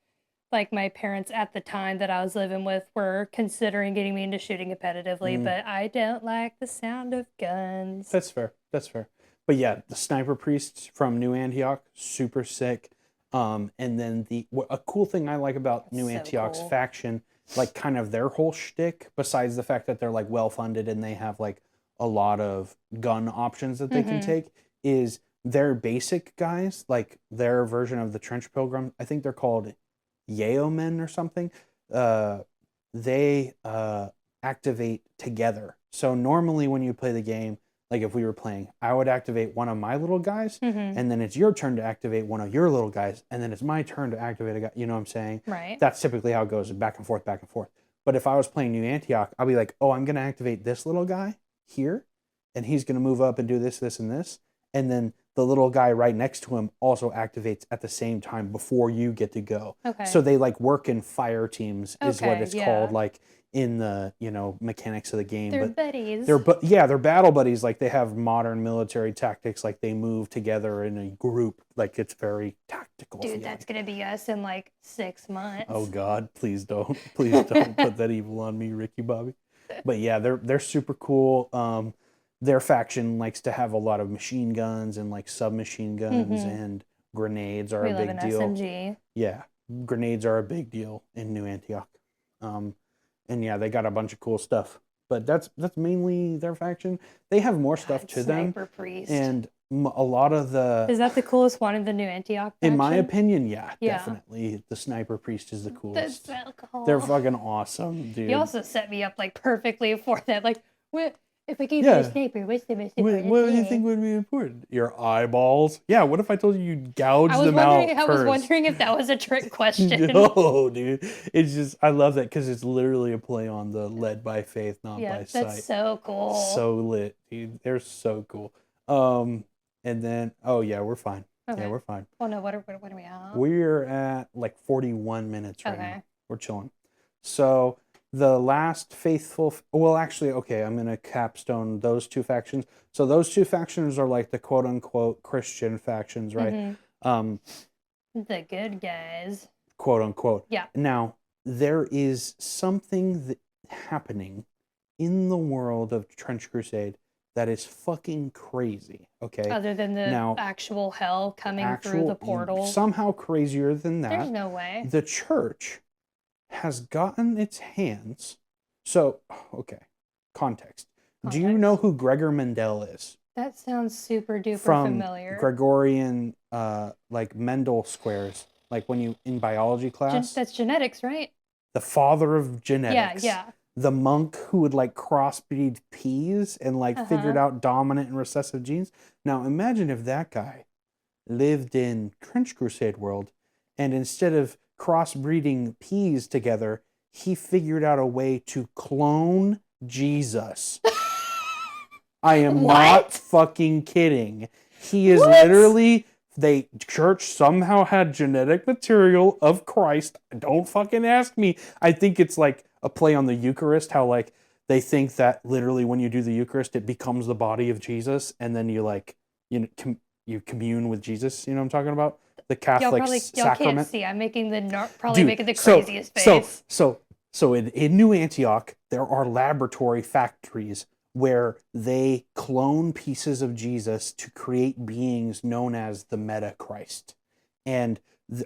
like, my parents at the time that I was living with were considering getting me into shooting competitively. But I don't like the sound of guns. That's fair. That's fair. But yeah, the sniper priests from New Antioch, super sick. And then a cool thing I like about New So Antioch's cool. faction, like kind of their whole shtick, besides the fact that they're like well funded and they have like a lot of gun options that they can take, is their basic guys, like their version of the Trench Pilgrim. I think they're called Yeomen or something. They activate together. So normally when you play the game, like if we were playing, I would activate one of my little guys, and then it's your turn to activate one of your little guys, and then it's my turn to activate a guy. You know what I'm saying? Right. That's typically how it goes, back and forth, back and forth. But if I was playing New Antioch, I'll be like, oh, I'm going to activate this little guy here, and he's going to move up and do this, this, and this. And then the little guy right next to him also activates at the same time before you get to go. Okay. So they like work in fire teams is what Okay, it's yeah. called, like in the, mechanics of the game. They're But buddies. they're battle buddies. Like they have modern military tactics. Like they move together in a group. Like it's very tactical. Dude, feeling. that's gonna be us in like 6 months. Oh God, please don't put that evil on me, Ricky Bobby. But yeah, they're super cool. their faction likes to have a lot of machine guns and like submachine guns, and grenades are We a love big an deal. SMG. Yeah, grenades are a big deal in New Antioch. And yeah, they got a bunch of cool stuff. But that's mainly their faction. They have more stuff to them, Sniper Priest. and a lot of the. Is that the coolest one in the New Antioch faction? In my opinion, yeah, Yeah. definitely the Sniper Priest is the That's coolest. so cool. They're fucking awesome, dude. You also set me up like perfectly for that. Like, what if I gave you a sniper? What's the most important? What do you think would be important? Your eyeballs? Yeah. What if I told you you'd gouge them out first? I was wondering if that was a trick question. No, dude. It's just I love that because it's literally a play on the led by faith, not by sight. That's so cool. So lit, dude. They're so cool. And then yeah, we're fine. Okay. Yeah, we're fine. Oh no, what are we at? We're at like 41 minutes right now. We're chilling. So the last faithful, well, actually, okay, I'm going to capstone those two factions. So those two factions are like the quote unquote Christian factions, right? The good guys. Quote unquote. Yeah. Now, there is something happening in the world of Trench Crusade that is fucking crazy, okay? Other than the actual hell coming through the portal. Somehow crazier than that. There's no way. The church has gotten its hands. So, okay, context. Do you know who Gregor Mendel is? That sounds super duper familiar. From Gregorian, like Mendel squares, like when you in biology class. That's genetics, right? The father of genetics. Yeah. The monk who would like crossbreed peas and like figured out dominant and recessive genes. Now imagine if that guy lived in Trench Crusade world, and instead of crossbreeding peas together, he figured out a way to clone Jesus. I am not fucking kidding. He is literally, church somehow had genetic material of Christ. Don't fucking ask me. I think it's like a play on the Eucharist, how like they think that literally when you do the Eucharist, it becomes the body of Jesus, and then you like, you commune with Jesus. You know what I'm talking about? The Catholic sacrament. Y'all can't see. I'm making making the craziest face. So in New Antioch, there are laboratory factories where they clone pieces of Jesus to create beings known as the Meta-Christ. And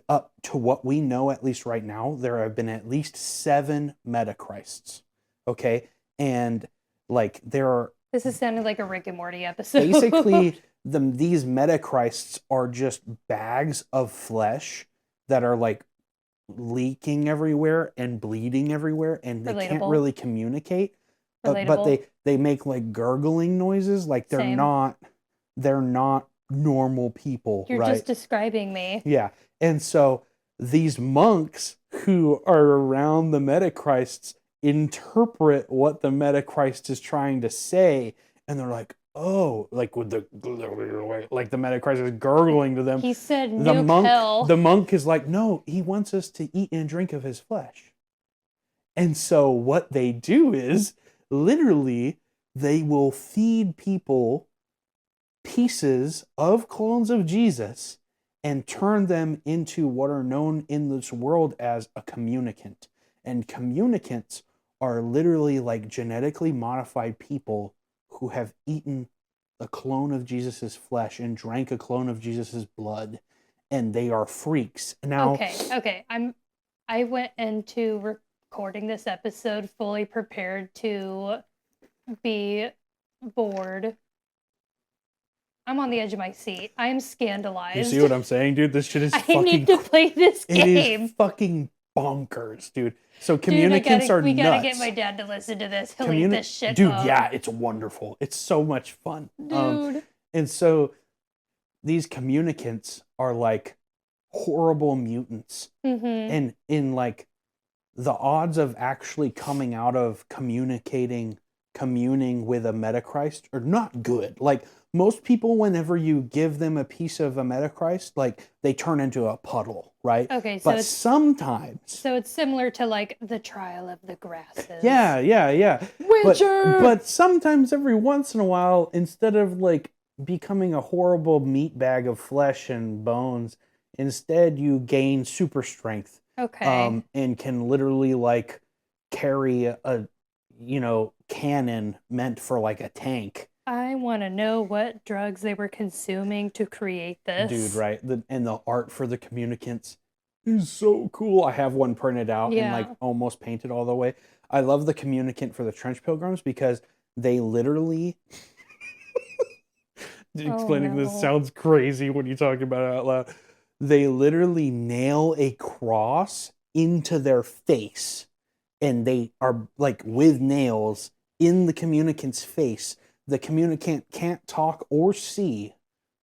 up to what we know, at least right now, there have been at least 7 Meta-Christs. Okay? And like there are... This is sounding like a Rick and Morty episode. Basically, these Meta-Christs are just bags of flesh that are like leaking everywhere and bleeding everywhere, and they can't really communicate. But they make like gurgling noises, like they're not normal people. You're just describing me. Yeah. And so these monks who are around the Metachrists interpret what the Metachrist is trying to say, and they're like, oh, like with the Metachrist is gurgling to them. He said hell. The monk is like, no, he wants us to eat and drink of his flesh. And so what they do is literally they will feed people pieces of clones of Jesus and turn them into what are known in this world as a communicant. And communicants are literally like genetically modified people who have eaten a clone of Jesus's flesh and drank a clone of Jesus's blood, and they are freaks. Now, okay. I went into recording this episode fully prepared to be bored. I'm on the edge of my seat. I am scandalized. You see what I'm saying, dude? This shit is I need to play this game. It is fucking bonkers, dude. So communicants are nuts. We gotta get my dad to listen to this. He'll eat this shit dude, up. Yeah, it's wonderful. It's so much fun. Dude. And so these communicants are like horrible mutants. And in like the odds of actually coming out of communing with a Metachrist are not good. Like most people, whenever you give them a piece of a Metachrist, like they turn into a puddle, right? Okay, so but sometimes. So it's similar to like the Trial of the Grasses. Yeah. Witcher! But sometimes every once in a while, instead of like becoming a horrible meat bag of flesh and bones, instead you gain super strength. Okay. And can literally like carry a cannon meant for like a tank. I want to know what drugs they were consuming to create Dude, this. right? And the art for the communicants is so cool. I have one printed out and like Yeah. almost painted all the way. I love the communicant for the trench pilgrims because they literally Oh explaining this no. sounds crazy when you talk about it out loud. They literally nail a cross into their face and they are like with nails in the communicant's face. The communicant can't talk or see,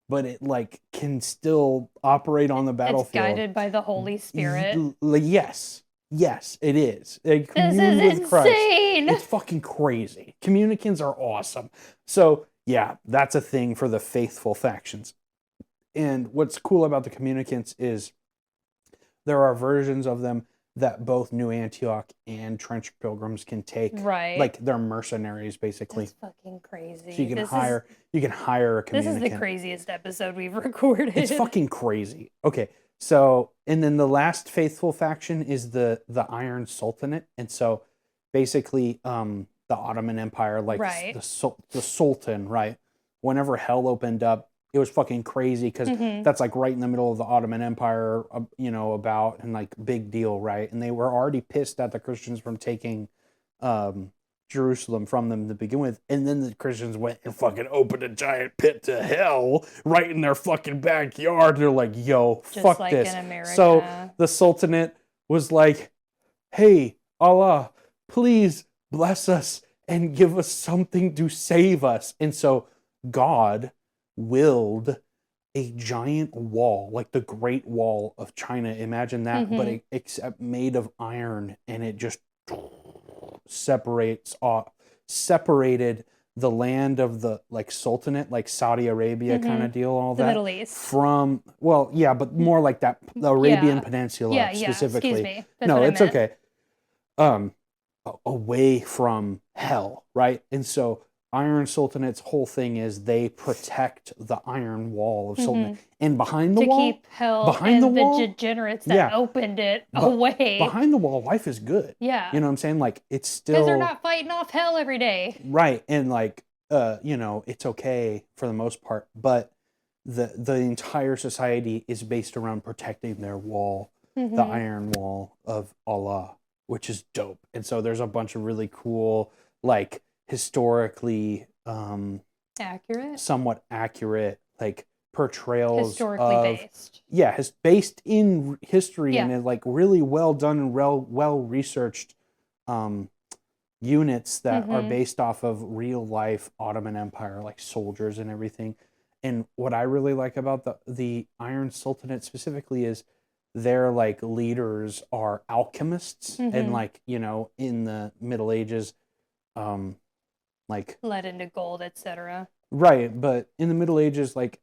but it like can still operate on the It's battlefield. guided by the Holy Spirit. Yes, yes, it is. They This commune is with Christ. insane. It's fucking crazy. Communicants are awesome. So yeah, that's a thing for the faithful factions. And what's cool about the communicants is there are versions of them that both New Antioch and Trench Pilgrims can take. Right. Like they're mercenaries basically. That's fucking crazy. So you can hire a This is the communicant. craziest episode we've recorded. It's fucking crazy. Okay. So, and then the last faithful faction is the Iron Sultanate. And so basically the Ottoman Empire, like Right. the Sultan, right? Whenever hell opened up, it was fucking crazy because that's like right in the middle of the Ottoman Empire, you know, about and like big deal, right? And they were already pissed at the Christians from taking Jerusalem from them to begin with, and then the Christians went and fucking opened a giant pit to hell right in their fucking backyard. They're like, "Yo, Just fuck like this." in America. So the Sultanate was like, "Hey, Allah, please bless us and give us something to save us." And so God willed a giant wall, like the Great Wall of China. Imagine that, but except made of iron, and it just separated the land of the like sultanate, like Saudi Arabia kind of deal, all the that Middle East. from, well, yeah, but more like that, the Arabian Peninsula specifically. Excuse me. That's no, what I it's meant. okay. Away from hell, right? And so Iron Sultanate's whole thing is they protect the Iron Wall of Sultanate, and behind the to wall, keep hell behind and the wall, degenerates that yeah, opened it but away. behind the wall, life is good. Yeah. You know what I'm saying? Like it's still Because they're not fighting off hell every day. right, and like you know, it's okay for the most part, but the entire society is based around protecting their wall, the Iron Wall of Allah, which is dope. And so there's a bunch of really cool, like historically accurate, somewhat accurate, like portrayals historically of based. Yeah, based in history and like really well done and well researched units that are based off of real life Ottoman Empire, like soldiers and everything. And what I really like about the Iron Sultanate specifically is their like leaders are alchemists, and like, you know, in the Middle Ages, like lead into gold, etc. Right, but in the Middle Ages, like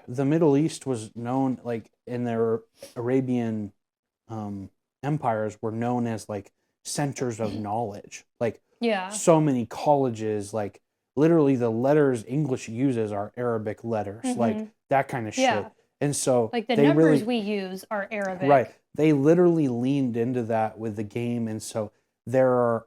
the Middle East was known, like in their Arabian empires were known as like centers of knowledge. Like so many colleges, like literally the letters English uses are Arabic letters, like that kind of shit. And so like the numbers we use are Arabic. Right. They literally leaned into that with the game, and so there are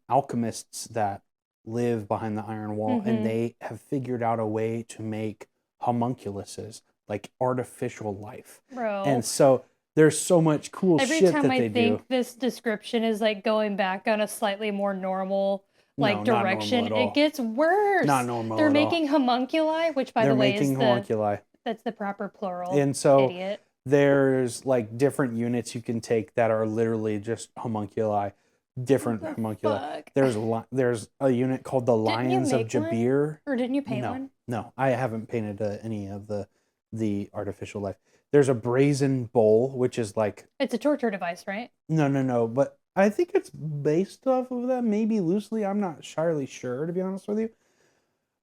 alchemists that live behind the Iron Wall, and they have figured out a way to make homunculuses, like artificial life. Bro. And so there's so much cool shit that they do. Every time I think this description is like going back on a slightly more normal like direction, it gets worse. Not normal. They're making homunculi, which by the way is homunculi. That's the proper plural. And so idiot. There's like different units you can take that are literally just homunculi. Different homunculi. There's a unit called the Lions of Jabir. Or didn't you paint one? No, I haven't painted any of the artificial life. There's a brazen bull, which is like it's a torture device, right? No, but I think it's based off of that, maybe loosely. I'm not entirely sure, to be honest with you.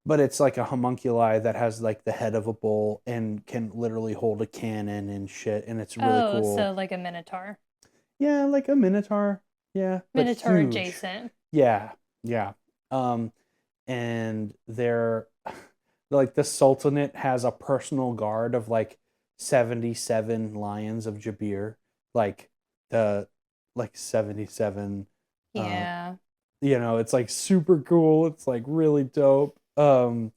But it's like a homunculi that has like the head of a bull and can literally hold a cannon and shit, and it's really cool. So like a minotaur. Yeah, like a minotaur. Yeah, minotaur adjacent. Yeah. And they're like the Sultanate has a personal guard of like 77 lions of Jabir, like 77. Yeah. You know, it's like super cool. It's like really dope. Um,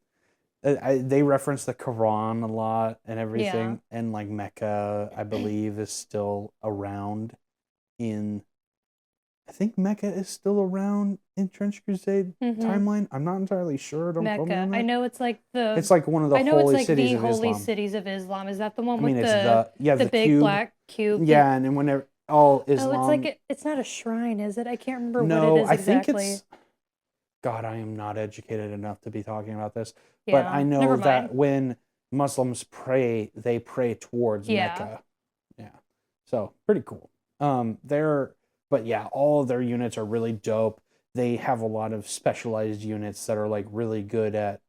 they reference the Quran a lot and Yeah. everything, and like Mecca, I believe, is still around in. I think Mecca is still around in Trench Crusade Mm-hmm. timeline. I'm not entirely sure. Don't quote me on Mecca. I that. know it's like It's like one of the I know it's holy like cities the of holy Islam. cities of Islam. Is that the I one mean, with it's the the big cube. black cube? Yeah, and then whenever all Oh, it's like Islam. it's not a shrine, is it? I can't remember what it No, is I think exactly. it's God. I am not educated enough to be talking about this, but I Yeah. Never know mind. that when Muslims pray, they pray towards Yeah. Mecca. Yeah, so pretty cool. They're but yeah, all of their units are really dope. They have a lot of specialized units that are like really good at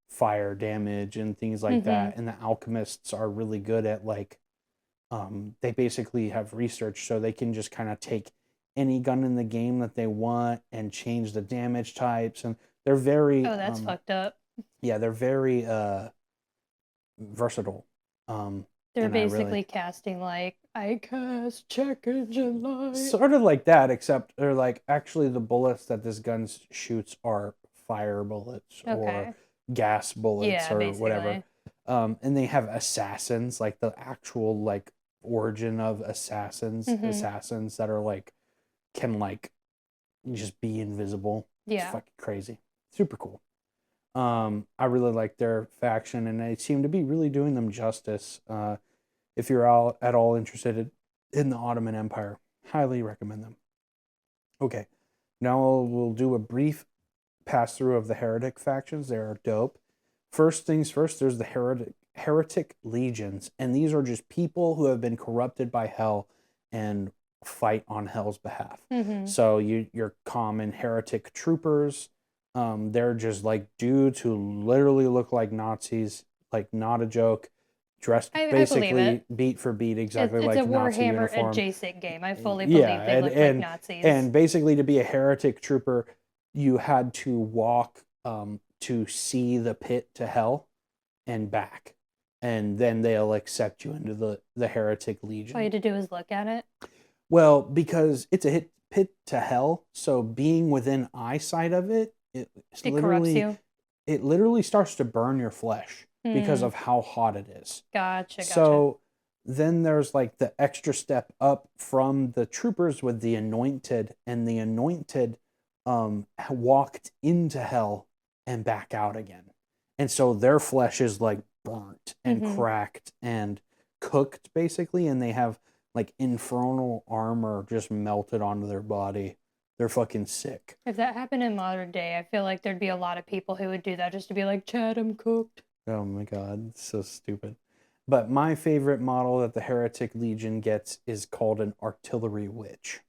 fire damage and things like Mm-hmm. that. And the alchemists are really good at like they basically have research so they can just kind of take any gun in the game that they want and change the damage types and they're very Oh, that's fucked up. yeah, they're very versatile. They're And I really basically casting like I cast check engine light. sort of like that, except they're like actually the bullets that this gun shoots are fire bullets or Okay. gas bullets Yeah, or whatever. basically. And they have assassins, like the actual like origin of Mm-hmm. assassins that are like can like just be invisible. It's Yeah. fucking crazy, super cool. I really like their faction, and they seem to be really doing them justice. If you're all at all interested in the Ottoman Empire, highly recommend them. Okay, now we'll do a brief pass through of the heretic factions. They are dope. First things first, there's the heretic legions, and these are just people who have been corrupted by hell and fight on hell's behalf. Mm-hmm. So your common heretic troopers, they're just like dudes who literally look like Nazis, like not a joke, dressed I believe basically it. beat for beat exactly It's a like Nazi Warhammer uniform. adjacent game. I fully Yeah, believe they look like Nazis. and basically to be a heretic trooper, you had to walk to see the pit to hell and back, and then they'll accept you into the heretic All you legion. had to do is look at it. Well, because it's a hit pit to hell, so being within eyesight of it, It corrupts you. it literally starts to burn your flesh because Hmm. of how hot it is. Gotcha, gotcha. So then there's like the extra step up from the troopers with the anointed, and the anointed walked into hell and back out again. And so their flesh is like burnt and Hmm. cracked and cooked basically, and they have like infernal armor just melted onto their body. They're fucking sick. If that happened in modern day, I feel like there'd be a lot of people who would do that just to be like, Chad, I'm cooked. Oh my god, it's so stupid. But my favorite model that the Heretic Legion gets is called an artillery witch.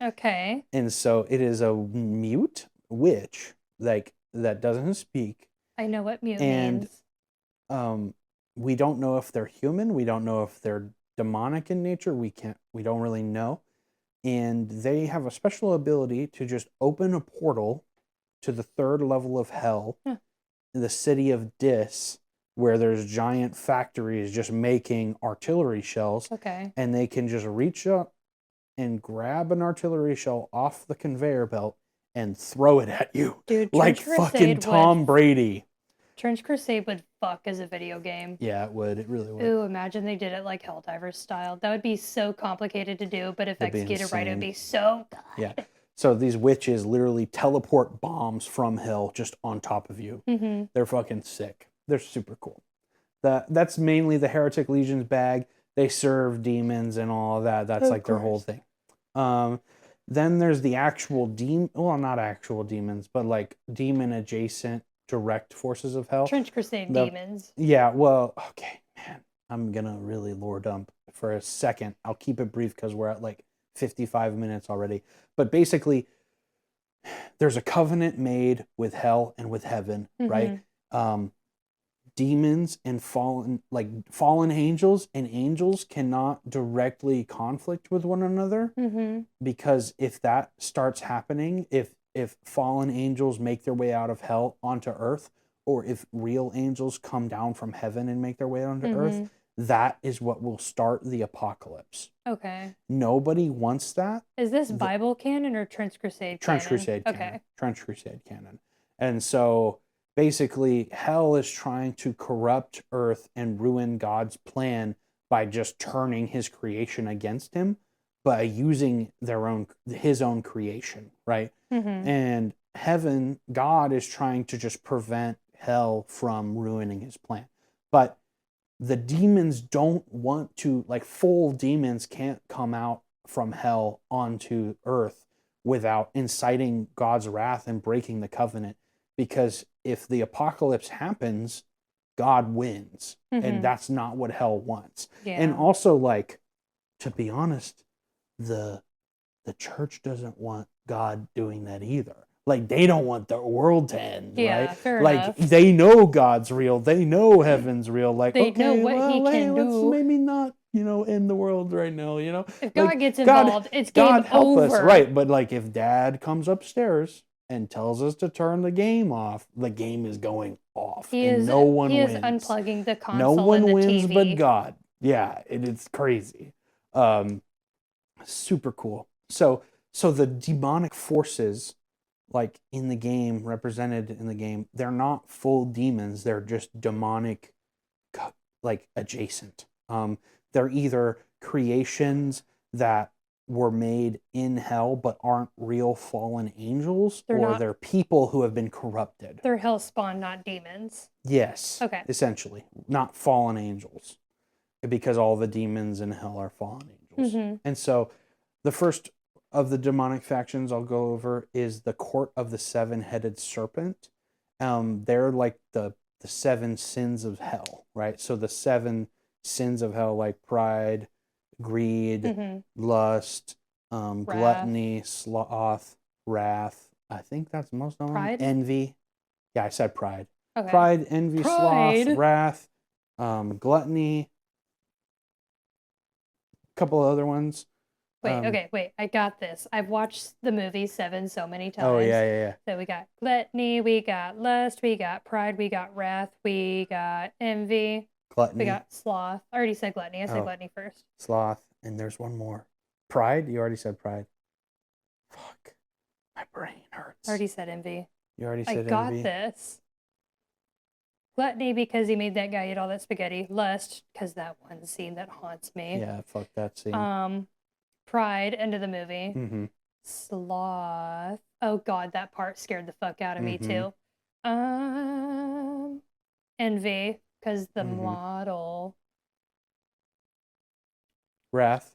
Okay. And so it is a mute witch, like that doesn't speak. I know what mute And means. um we don't know if they're human, we don't know if they're demonic in nature, we don't really know. And they have a special ability to just open a portal to the third level of hell Huh. in the city of Dis, where there's giant factories just making artillery shells, Okay. and they can just reach up and grab an artillery shell off the conveyor belt and throw it at you Dude, like fucking Tom Brady. Trench Crusade would fuck as a video game. Yeah, it would. It really would. Ooh, imagine they did it like Helldivers style. That would be so complicated to do, but if That'd be executed right, it would insane. be so Yeah. good. So these witches literally teleport bombs from hell just on top of you. Mm-hmm. They're fucking sick. They're super cool. That's mainly the Heretic Legion's bag. They serve demons and all of that. That's Of like their whole course. thing. Um, then there's the actual demon. Well, not actual demons, but like demon adjacent direct forces of hell. Trench Crusade The demons. Yeah. Well, okay, man. I'm gonna really lore dump for a second. I'll keep it brief because we're at like 55 minutes already. But basically, there's a covenant made with hell and with heaven, right? Mm-hmm. Demons and fallen angels and angels cannot directly conflict with one another, Mm-hmm. because if that starts happening, if fallen angels make their way out of hell onto earth, or if real angels come down from heaven and make their way onto earth, Mm-hmm. that is what will start the apocalypse. Okay. Nobody wants that. Is this Bible canon or Trench Crusade Trench canon? Crusade canon. Okay. Trench Crusade canon. And so basically, hell is trying to corrupt Earth and ruin God's plan by just turning his creation against him, by using his own creation, right? Mm-hmm. And heaven, God is trying to just prevent hell from ruining his plan. But the demons don't want to, like, full demons can't come out from hell onto earth without inciting God's wrath and breaking the covenant. Because if the apocalypse happens, God wins. And that's not what hell wants. Yeah. And also, like, to be honest, the church doesn't want God doing that either. Like, they don't want the world to end, Yeah, right? fair Like, enough. they know God's real. They know heaven's real. Like, They know okay, what he well, hey, can let's do. maybe not, end the world right now, If God Like, gets involved, it's game God help us, over. right? But, like, if Dad comes upstairs and tells us to turn the game off, the game is going off, no one wins. He is unplugging the console No one and the wins TV. but God. Yeah, it's crazy. Super cool. So the demonic forces, like, in the game, represented in the game, they're not full demons. They're just demonic, like, adjacent. They're either creations that were made in hell but aren't real fallen angels, they're people who have been corrupted. They're hell spawn, not demons. Yes. Okay. Essentially, not fallen angels, because all the demons in hell are fallen angels. Mm-hmm. And so the first of the demonic factions I'll go over is the Court of the Seven-Headed Serpent. They're like the seven sins of hell, right? So the seven sins of hell, like pride, greed, lust, gluttony, sloth, wrath. I think that's most of them. Pride? Envy. Yeah, I said pride. Okay. Pride, envy, sloth, wrath, gluttony. A couple of other ones. Wait. I got this. I've watched the movie Seven so many times. Oh, yeah. So we got gluttony, we got lust, we got pride, we got wrath, we got envy. Gluttony. We got sloth. I already said gluttony. I said gluttony first. Sloth. And there's one more. Pride? You already said pride. Fuck. My brain hurts. I already said envy. You already said envy? I got this. Gluttony, because he made that guy eat all that spaghetti. Lust, because that one scene that haunts me. Yeah, fuck that scene. Pride, end of the movie. Mm-hmm. Sloth. Oh God, that part scared the fuck out of me too. Envy, because the model. Wrath,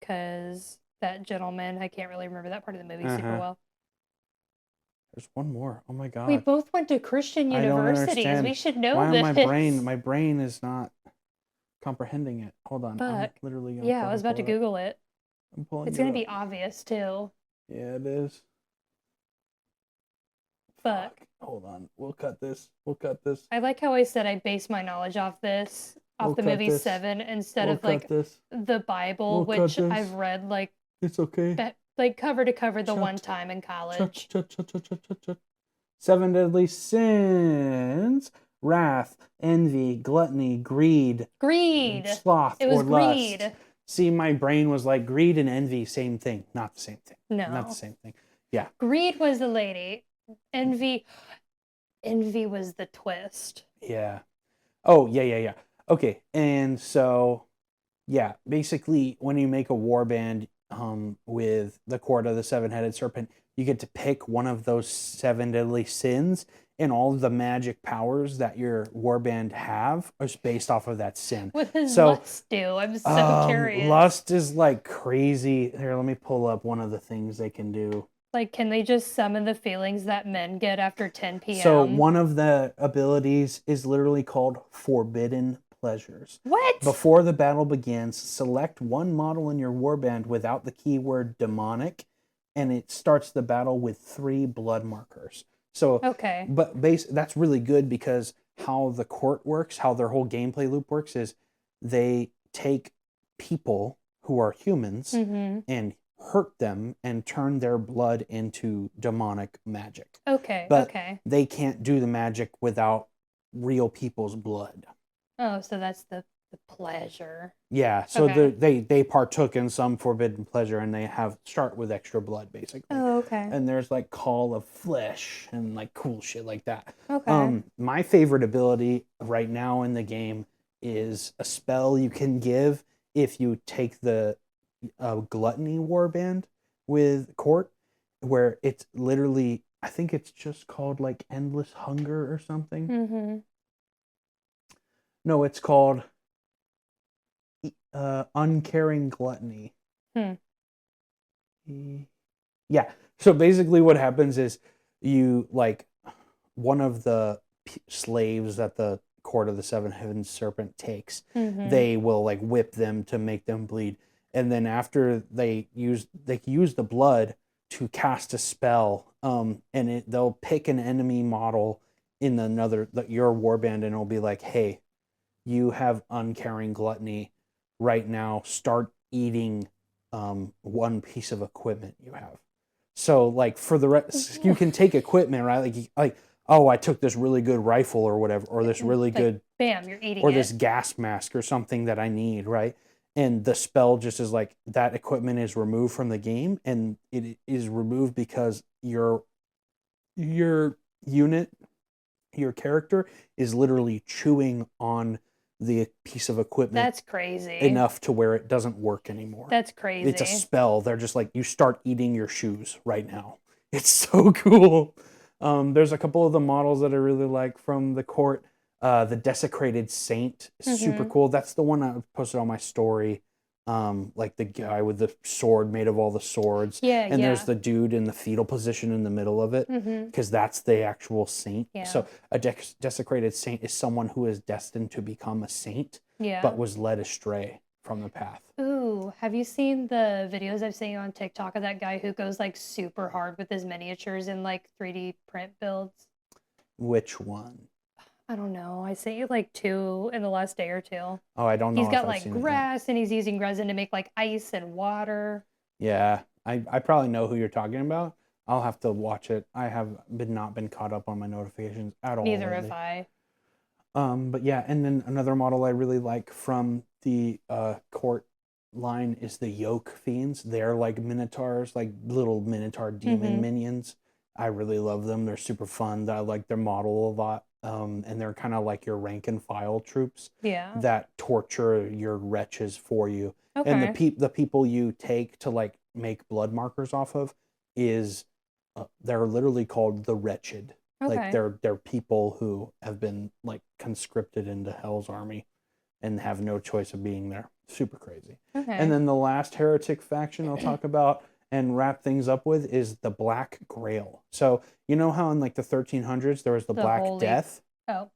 because that gentleman. I can't really remember that part of the movie super well. There's one more. Oh my God. We both went to Christian universities. We should know this. My brain is not comprehending it. Hold on. I'm literally gonna I was about to Google it. It's going to be obvious too. Yeah, it is. Fuck. Hold on. We'll cut this. I like how I said I base my knowledge off the movie Seven instead of like the Bible, which I've read like it's okay. Like cover to cover the one time in college. Seven deadly sins: wrath, envy, gluttony, greed, sloth, it was or greed. lust. See, my brain was like greed and envy, same thing. Not the same thing. No. Not the same thing. Yeah. Greed was the lady. Envy was the twist. Yeah. Oh, yeah. Okay. And so, yeah, basically when you make a warband with the Court of the Seven-Headed Serpent, you get to pick one of those seven deadly sins, and all of the magic powers that your warband have is based off of that sin. What does lust do? I'm so curious. Lust is like crazy. Here, let me pull up one of the things they can do. Like, can they just summon the feelings that men get after 10 p.m.? So one of the abilities is literally called Forbidden Pleasures. What? Before the battle begins, select one model in your warband without the keyword demonic, and it starts the battle with 3 blood markers. So, okay. But that's really good, because how the court works, how their whole gameplay loop works, is they take people who are humans and hurt them and turn their blood into demonic magic. Okay. But they can't do the magic without real people's blood. Oh, so that's the The pleasure. Yeah, so Okay. they partook in some forbidden pleasure, and they have start with extra blood basically. Oh, okay. And there's like Call of Flesh and like cool shit like that. Okay. My favorite ability right now in the game is a spell you can give if you take the Gluttony Warband with Court, where it's literally, I think it's just called like Endless Hunger or something. Mm-hmm. No, it's called Uncaring Gluttony. Hmm. Yeah. So basically, what happens is you like one of the slaves that the Court of the Seven Heavens Serpent takes. Mm-hmm. They will like whip them to make them bleed, and then after they use the blood to cast a spell. They'll pick an enemy model in your warband, and it'll be like, hey, you have uncaring gluttony right now. Start eating one piece of equipment you have. So like for the rest, you can take equipment, right? Like oh, I took this really good rifle or whatever, or this really Like, good, bam, you're eating or it. this gas mask or something that I need, right? And the spell just is like that equipment is removed from the game, and it is removed because your unit, your character is literally chewing on the piece of equipment That's crazy. enough to where it doesn't work anymore. That's It's a crazy. spell. They're just like, you start eating your shoes right now. It's so cool. There's a couple of the models that I really like from the court. The Desecrated Saint is super Mm-hmm. cool. That's the one I posted on my story. Like the guy with the sword made of all the swords. Yeah, And there's yeah. the dude in the fetal position in the middle of it, Mm-hmm. because that's the actual saint. Yeah. So a desecrated saint is someone who is destined to become a saint, Yeah. but was led astray from the path. Ooh, have you seen the videos I've seen on TikTok of that guy who goes like super hard with his miniatures in like 3D print builds? Which one? I don't know. I sent you like two in the last day or two. Oh, I don't He's know if got I've like seen it yet. grass and he's using resin to make like ice and water. Yeah, I probably know who you're talking about. I'll have to watch it. I have not been caught up on my notifications at all Neither have lately. I. But yeah, and then another model I really like from the court line is the Yoke Fiends. They're like minotaurs, like little minotaur demon Mm-hmm. minions. I really love them. They're super fun. I like their model a lot. And they're kind of like your rank and file troops Yeah. that torture your wretches for you. And Okay. the people you take to like make blood markers off of is they're literally called the wretched. Like Okay. they're people who have been like conscripted into Hell's army and have no choice of being there. Super crazy. And Okay. then the last heretic faction I'll talk about and wrap things up with is the Black Grail. So you know how in like the 1300s there was the The Black holy. Death, Oh,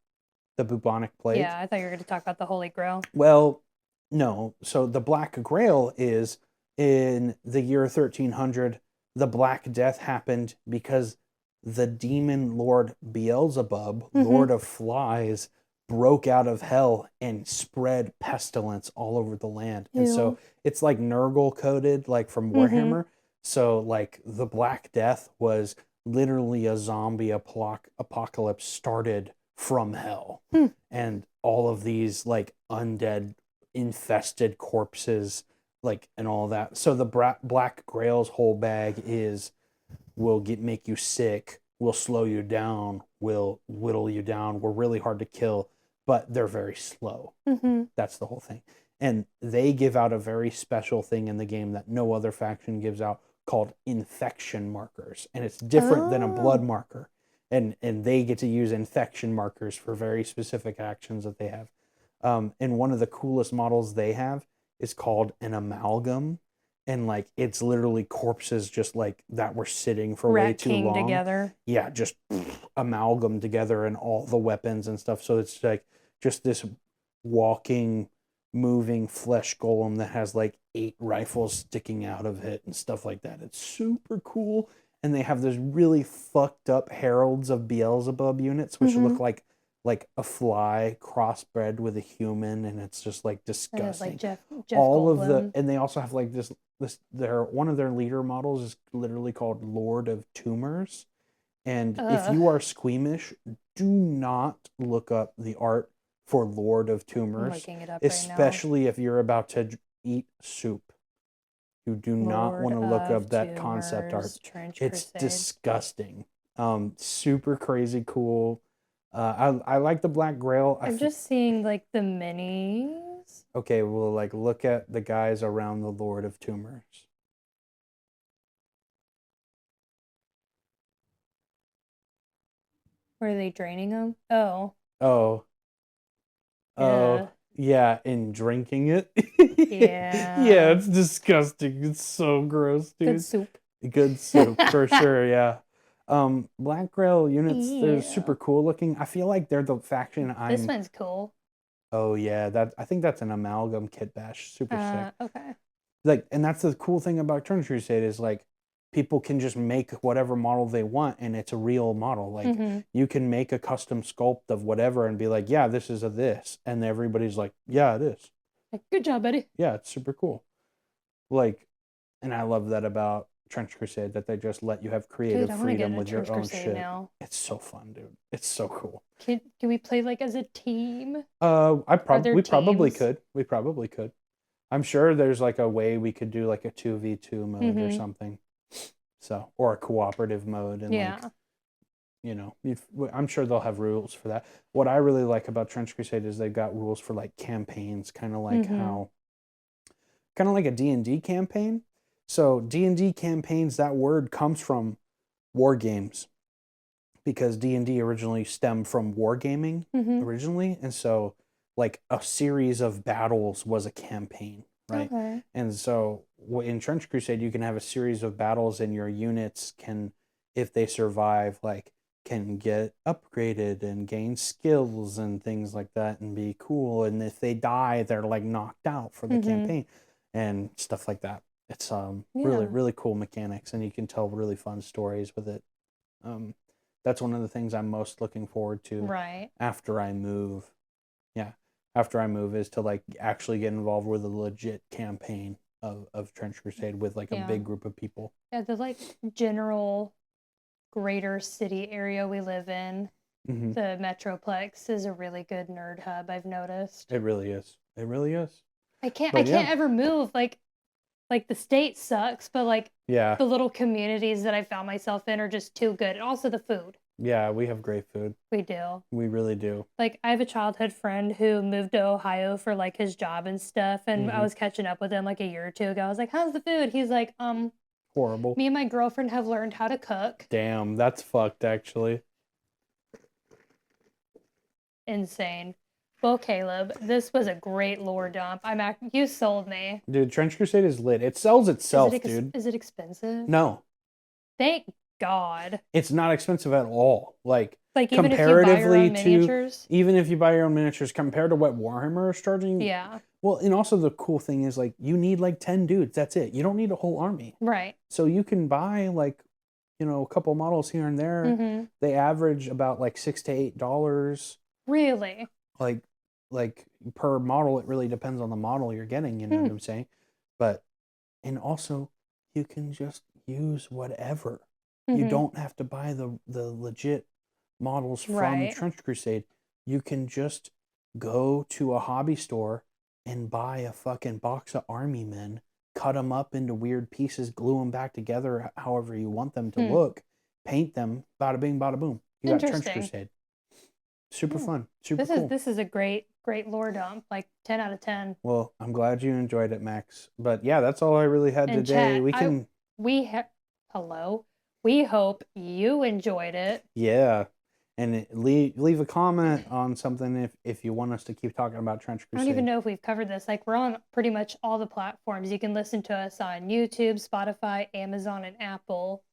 the bubonic plague? yeah. I thought you were going to talk about the Holy Grail. Well, no. So the Black Grail is in the year 1300. The Black Death happened because the demon lord Beelzebub, Mm-hmm. Lord of Flies, broke out of hell and spread pestilence all over the land. And so Ew. it's like Nurgle coded, like from Mm-hmm. Warhammer. So like the Black Death was literally a zombie apocalypse started from hell. Hmm. And all of these like undead infested corpses, like, and all that. So the Black Grail's whole bag is will make you sick, will slow you down, will whittle you down. We're really hard to kill, but they're very slow. Mm-hmm. That's the whole thing. And they give out a very special thing in the game that no other faction gives out, called infection markers. And it's different than a blood Oh. marker. And they get to use infection markers for very specific actions that they have. And one of the coolest models they have is called an amalgam. And like it's literally corpses just like that were sitting for way Rat too King long. together. Yeah, just amalgam together and all the weapons and stuff. So it's like just this walking, moving flesh golem that has like 8 rifles sticking out of it and stuff like that. It's super cool. And they have those really fucked up heralds of Beelzebub units, which Mm-hmm. look like a fly crossbred with a human, and it's just like And it's disgusting. like Jeff All of the Goldblum. and they also have like this their one of their leader models is literally called Lord of Tumors. And if Ugh. you are squeamish, do not look up the art for Lord of I'm Tumors, looking it up right now. especially if you're about to eat soup. You do not Lord want to look of up that concept art. Tumors, Trench It's Crusade. disgusting. Super crazy cool. I like the Black Grail. I'm just seeing like the minis. Okay, well, like look at the guys around the Lord of Tumors. Were they draining them? Oh, Oh, yeah. yeah, and drinking it. Yeah, Yeah. it's disgusting. It's so gross, dude. Good soup. Good soup for sure, yeah. Black Grail units, they're super Yeah. cool looking. I feel like they're the faction This I'm. one's cool. Oh yeah, I think that's an amalgam kit bash. Super sick. Okay. Like, and that's the cool thing about Turn Crusade is like people can just make whatever model they want and it's a real model. Like you can make a custom sculpt of whatever and be like, yeah, this is a this, and everybody's like, yeah, it is. Like, good job, buddy. Yeah, it's super cool. Like, and I love that about Trench Crusade that they just let you have creative Dude, I want to get freedom into with your Trench own Crusade shit. now. It's so fun, dude. It's so cool. Can we play like as a team? We probably teams? could. We probably could. I'm sure there's like a way we could do like a 2v2 mode or something. So, or a cooperative mode and like, you know, I'm sure they'll have rules for that. What I really like about Trench Crusade is they've got rules for like campaigns, kind of like kind of like a D&D campaign. So D&D campaigns, that word comes from war games because D&D originally stemmed from wargaming originally. And so like a series of battles was a campaign, right? Okay. And so in Trench Crusade, you can have a series of battles and your units can, if they survive, like can get upgraded and gain skills and things like that and be cool. And if they die, they're like knocked out for the campaign and stuff like that. It's really, really cool mechanics and you can tell really fun stories with it. That's one of the things I'm most looking forward to after I move. Yeah. After I move is to like actually get involved with a legit campaign of Trench Crusade with like a big group of people. Yeah, the like general greater city area we live in, the Metroplex is a really good nerd hub, I've noticed. It really is. It really is. I can't ever move like the state sucks, but like the little communities that I found myself in are just too good. And also the food. Yeah, we have great food. We do. We really do. Like I have a childhood friend who moved to Ohio for like his job and stuff, and I was catching up with him like a year or two ago. I was like, "How's the food?" He's like, horrible. Me and my girlfriend have learned how to cook." Damn, that's fucked actually. Insane. Well, Caleb, this was a great lore dump. You sold me. Dude, Trench Crusade is lit. It sells itself, dude. Is it expensive? No. Thank God. It's not expensive at all. Like even if you buy your own miniatures? Even if you buy your own miniatures compared to what Warhammer is charging. Yeah. Well, and also the cool thing is like you need like 10 dudes. That's it. You don't need a whole army. Right. So you can buy like, you know, a couple models here and there. They average about like $6 to $8. Really? Like per model, it really depends on the model you're getting, you know what I'm saying? But and also you can just use whatever. You don't have to buy the legit models from Trench Crusade. You can just go to a hobby store and buy a fucking box of army men, cut them up into weird pieces, glue them back together however you want them to look, paint them, bada bing, bada boom. You got Trench Crusade. Super fun. Super cool. This is a great lore dump. Like 10 out of 10. Well, I'm glad you enjoyed it, Max. But yeah, that's all I really had And today. Chat, hello. We hope you enjoyed it. Yeah. And leave a comment on something if you want us to keep talking about Trench Crusade. I don't even know if we've covered this. Like, we're on pretty much all the platforms. You can listen to us on YouTube, Spotify, Amazon, and Apple.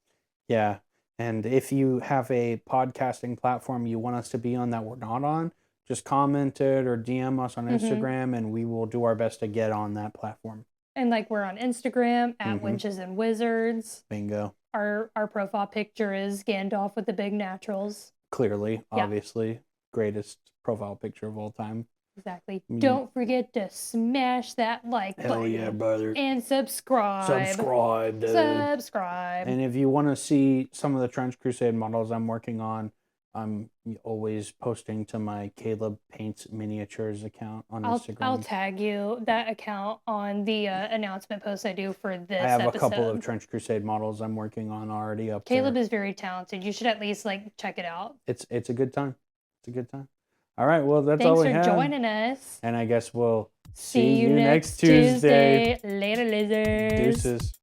Yeah. And if you have a podcasting platform you want us to be on that we're not on, just comment it or DM us on Instagram and we will do our best to get on that platform. And like we're on Instagram at Winches and Wizards. Bingo. Our profile picture is Gandalf with the big naturals. Clearly, obviously, greatest profile picture of all time. Exactly. Don't forget to smash that like button. Hell yeah, brother. And subscribe. Subscribe, dude. Subscribe. And if you want to see some of the Trench Crusade models I'm working on, I'm always posting to my Caleb Paints Miniatures account on I'll Instagram. tag you that account on the announcement post I do for this I have episode. a couple of Trench Crusade models I'm working on already up Caleb there. is very talented. You should at least check it out. It's a good time. It's a good time. All right, well that's Thanks all we for have. joining us. And I guess we'll See you next Tuesday. Later, lizards. Deuces.